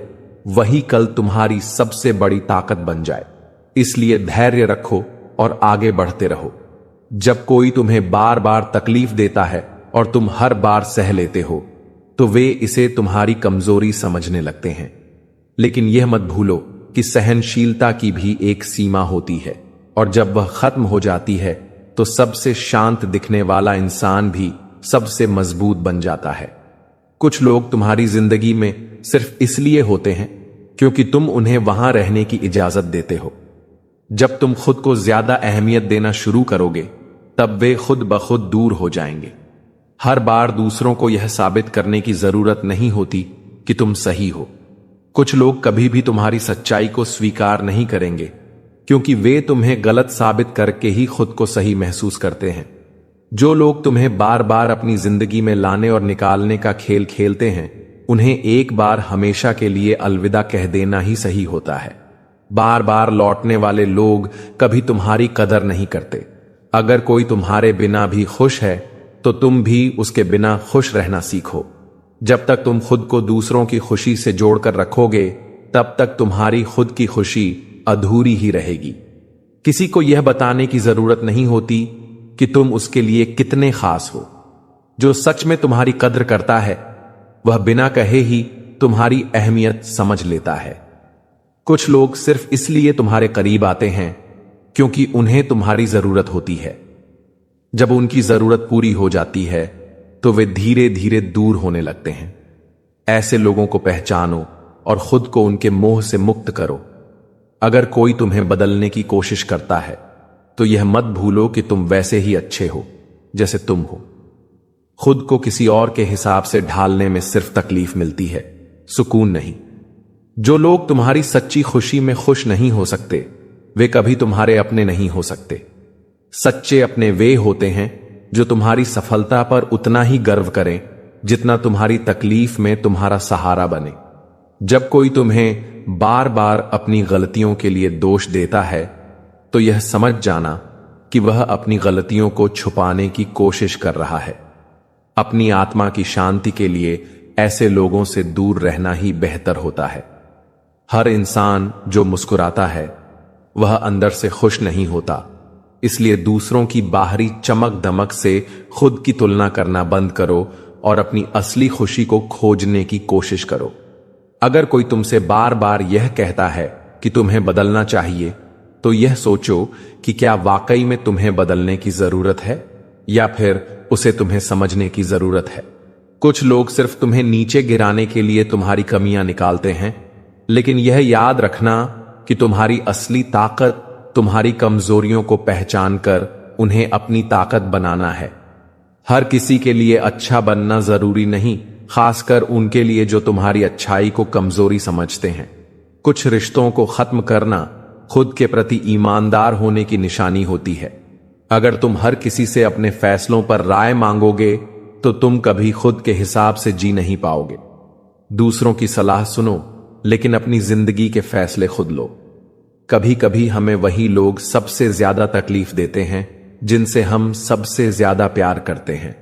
वही कल तुम्हारी सबसे बड़ी ताकत बन जाए। इसलिए धैर्य रखो और आगे बढ़ते रहो। जब कोई तुम्हें बार बार तकलीफ देता है और तुम हर बार सह लेते हो, तो वे इसे तुम्हारी कमजोरी समझने लगते हैं। लेकिन यह मत भूलो कि सहनशीलता की भी एक सीमा होती है, और जब वह खत्म हो जाती है, तो सबसे शांत दिखने वाला इंसान भी सबसे मजबूत बन जाता है। कुछ लोग तुम्हारी जिंदगी में सिर्फ इसलिए होते हैं क्योंकि तुम उन्हें वहां रहने की इजाजत देते हो। जब तुम खुद को ज्यादा अहमियत देना शुरू करोगे, तब वे खुद ब खुद दूर हो जाएंगे। हर बार दूसरों को यह साबित करने की जरूरत नहीं होती कि तुम सही हो। कुछ लोग कभी भी तुम्हारी सच्चाई को स्वीकार नहीं करेंगे, क्योंकि वे तुम्हें गलत साबित करके ही खुद को सही महसूस करते हैं। जो लोग तुम्हें बार बार अपनी जिंदगी में लाने और निकालने का खेल खेलते हैं, उन्हें एक बार हमेशा के लिए अलविदा कह देना ही सही होता है। बार बार लौटने वाले लोग कभी तुम्हारी कदर नहीं करते। अगर कोई तुम्हारे बिना भी खुश है, तो तुम भी उसके बिना खुश रहना सीखो। जब तक तुम खुद को दूसरों की खुशी से जोड़कर रखोगे, तब तक तुम्हारी खुद की खुशी अधूरी ही रहेगी। किसी को यह बताने की जरूरत नहीं होती कि तुम उसके लिए कितने खास हो। जो सच में तुम्हारी कद्र करता है वह बिना कहे ही तुम्हारी अहमियत समझ लेता है। कुछ लोग सिर्फ इसलिए तुम्हारे करीब आते हैं क्योंकि उन्हें तुम्हारी जरूरत होती है। जब उनकी जरूरत पूरी हो जाती है तो वे धीरे धीरे दूर होने लगते हैं। ऐसे लोगों को पहचानो और खुद को उनके मोह से मुक्त करो। अगर कोई तुम्हें बदलने की कोशिश करता है तो यह मत भूलो कि तुम वैसे ही अच्छे हो जैसे तुम हो। खुद को किसी और के हिसाब से ढालने में सिर्फ तकलीफ मिलती है, सुकून नहीं। जो लोग तुम्हारी सच्ची खुशी में खुश नहीं हो सकते वे कभी तुम्हारे अपने नहीं हो सकते। सच्चे अपने वे होते हैं जो तुम्हारी सफलता पर उतना ही गर्व करें जितना तुम्हारी तकलीफ में तुम्हारा सहारा बने। जब कोई तुम्हें बार बार अपनी गलतियों के लिए दोष देता है तो यह समझ जाना कि वह अपनी गलतियों को छुपाने की कोशिश कर रहा है। अपनी आत्मा की शांति के लिए ऐसे लोगों से दूर रहना ही बेहतर होता है। हर इंसान जो मुस्कुराता है वह अंदर से खुश नहीं होता, इसलिए दूसरों की बाहरी चमक दमक से खुद की तुलना करना बंद करो और अपनी असली खुशी को खोजने की कोशिश करो। अगर कोई तुमसे बार बार यह कहता है कि तुम्हें बदलना चाहिए तो यह सोचो कि क्या वाकई में तुम्हें बदलने की जरूरत है या फिर उसे तुम्हें समझने की जरूरत है। कुछ लोग सिर्फ तुम्हें नीचे गिराने के लिए तुम्हारी कमियां निकालते हैं, लेकिन यह याद रखना कि तुम्हारी असली ताकत तुम्हारी कमजोरियों को पहचान कर उन्हें अपनी ताकत बनाना है। हर किसी के लिए अच्छा बनना जरूरी नहीं, खासकर उनके लिए जो तुम्हारी अच्छाई को कमजोरी समझते हैं। कुछ रिश्तों को खत्म करना खुद के प्रति ईमानदार होने की निशानी होती है। अगर तुम हर किसी से अपने फैसलों पर राय मांगोगे तो तुम कभी खुद के हिसाब से जी नहीं पाओगे। दूसरों की सलाह सुनो लेकिन अपनी जिंदगी के फैसले खुद लो। कभी कभी हमें वही लोग सबसे ज्यादा तकलीफ देते हैं जिनसे हम सबसे ज्यादा प्यार करते हैं।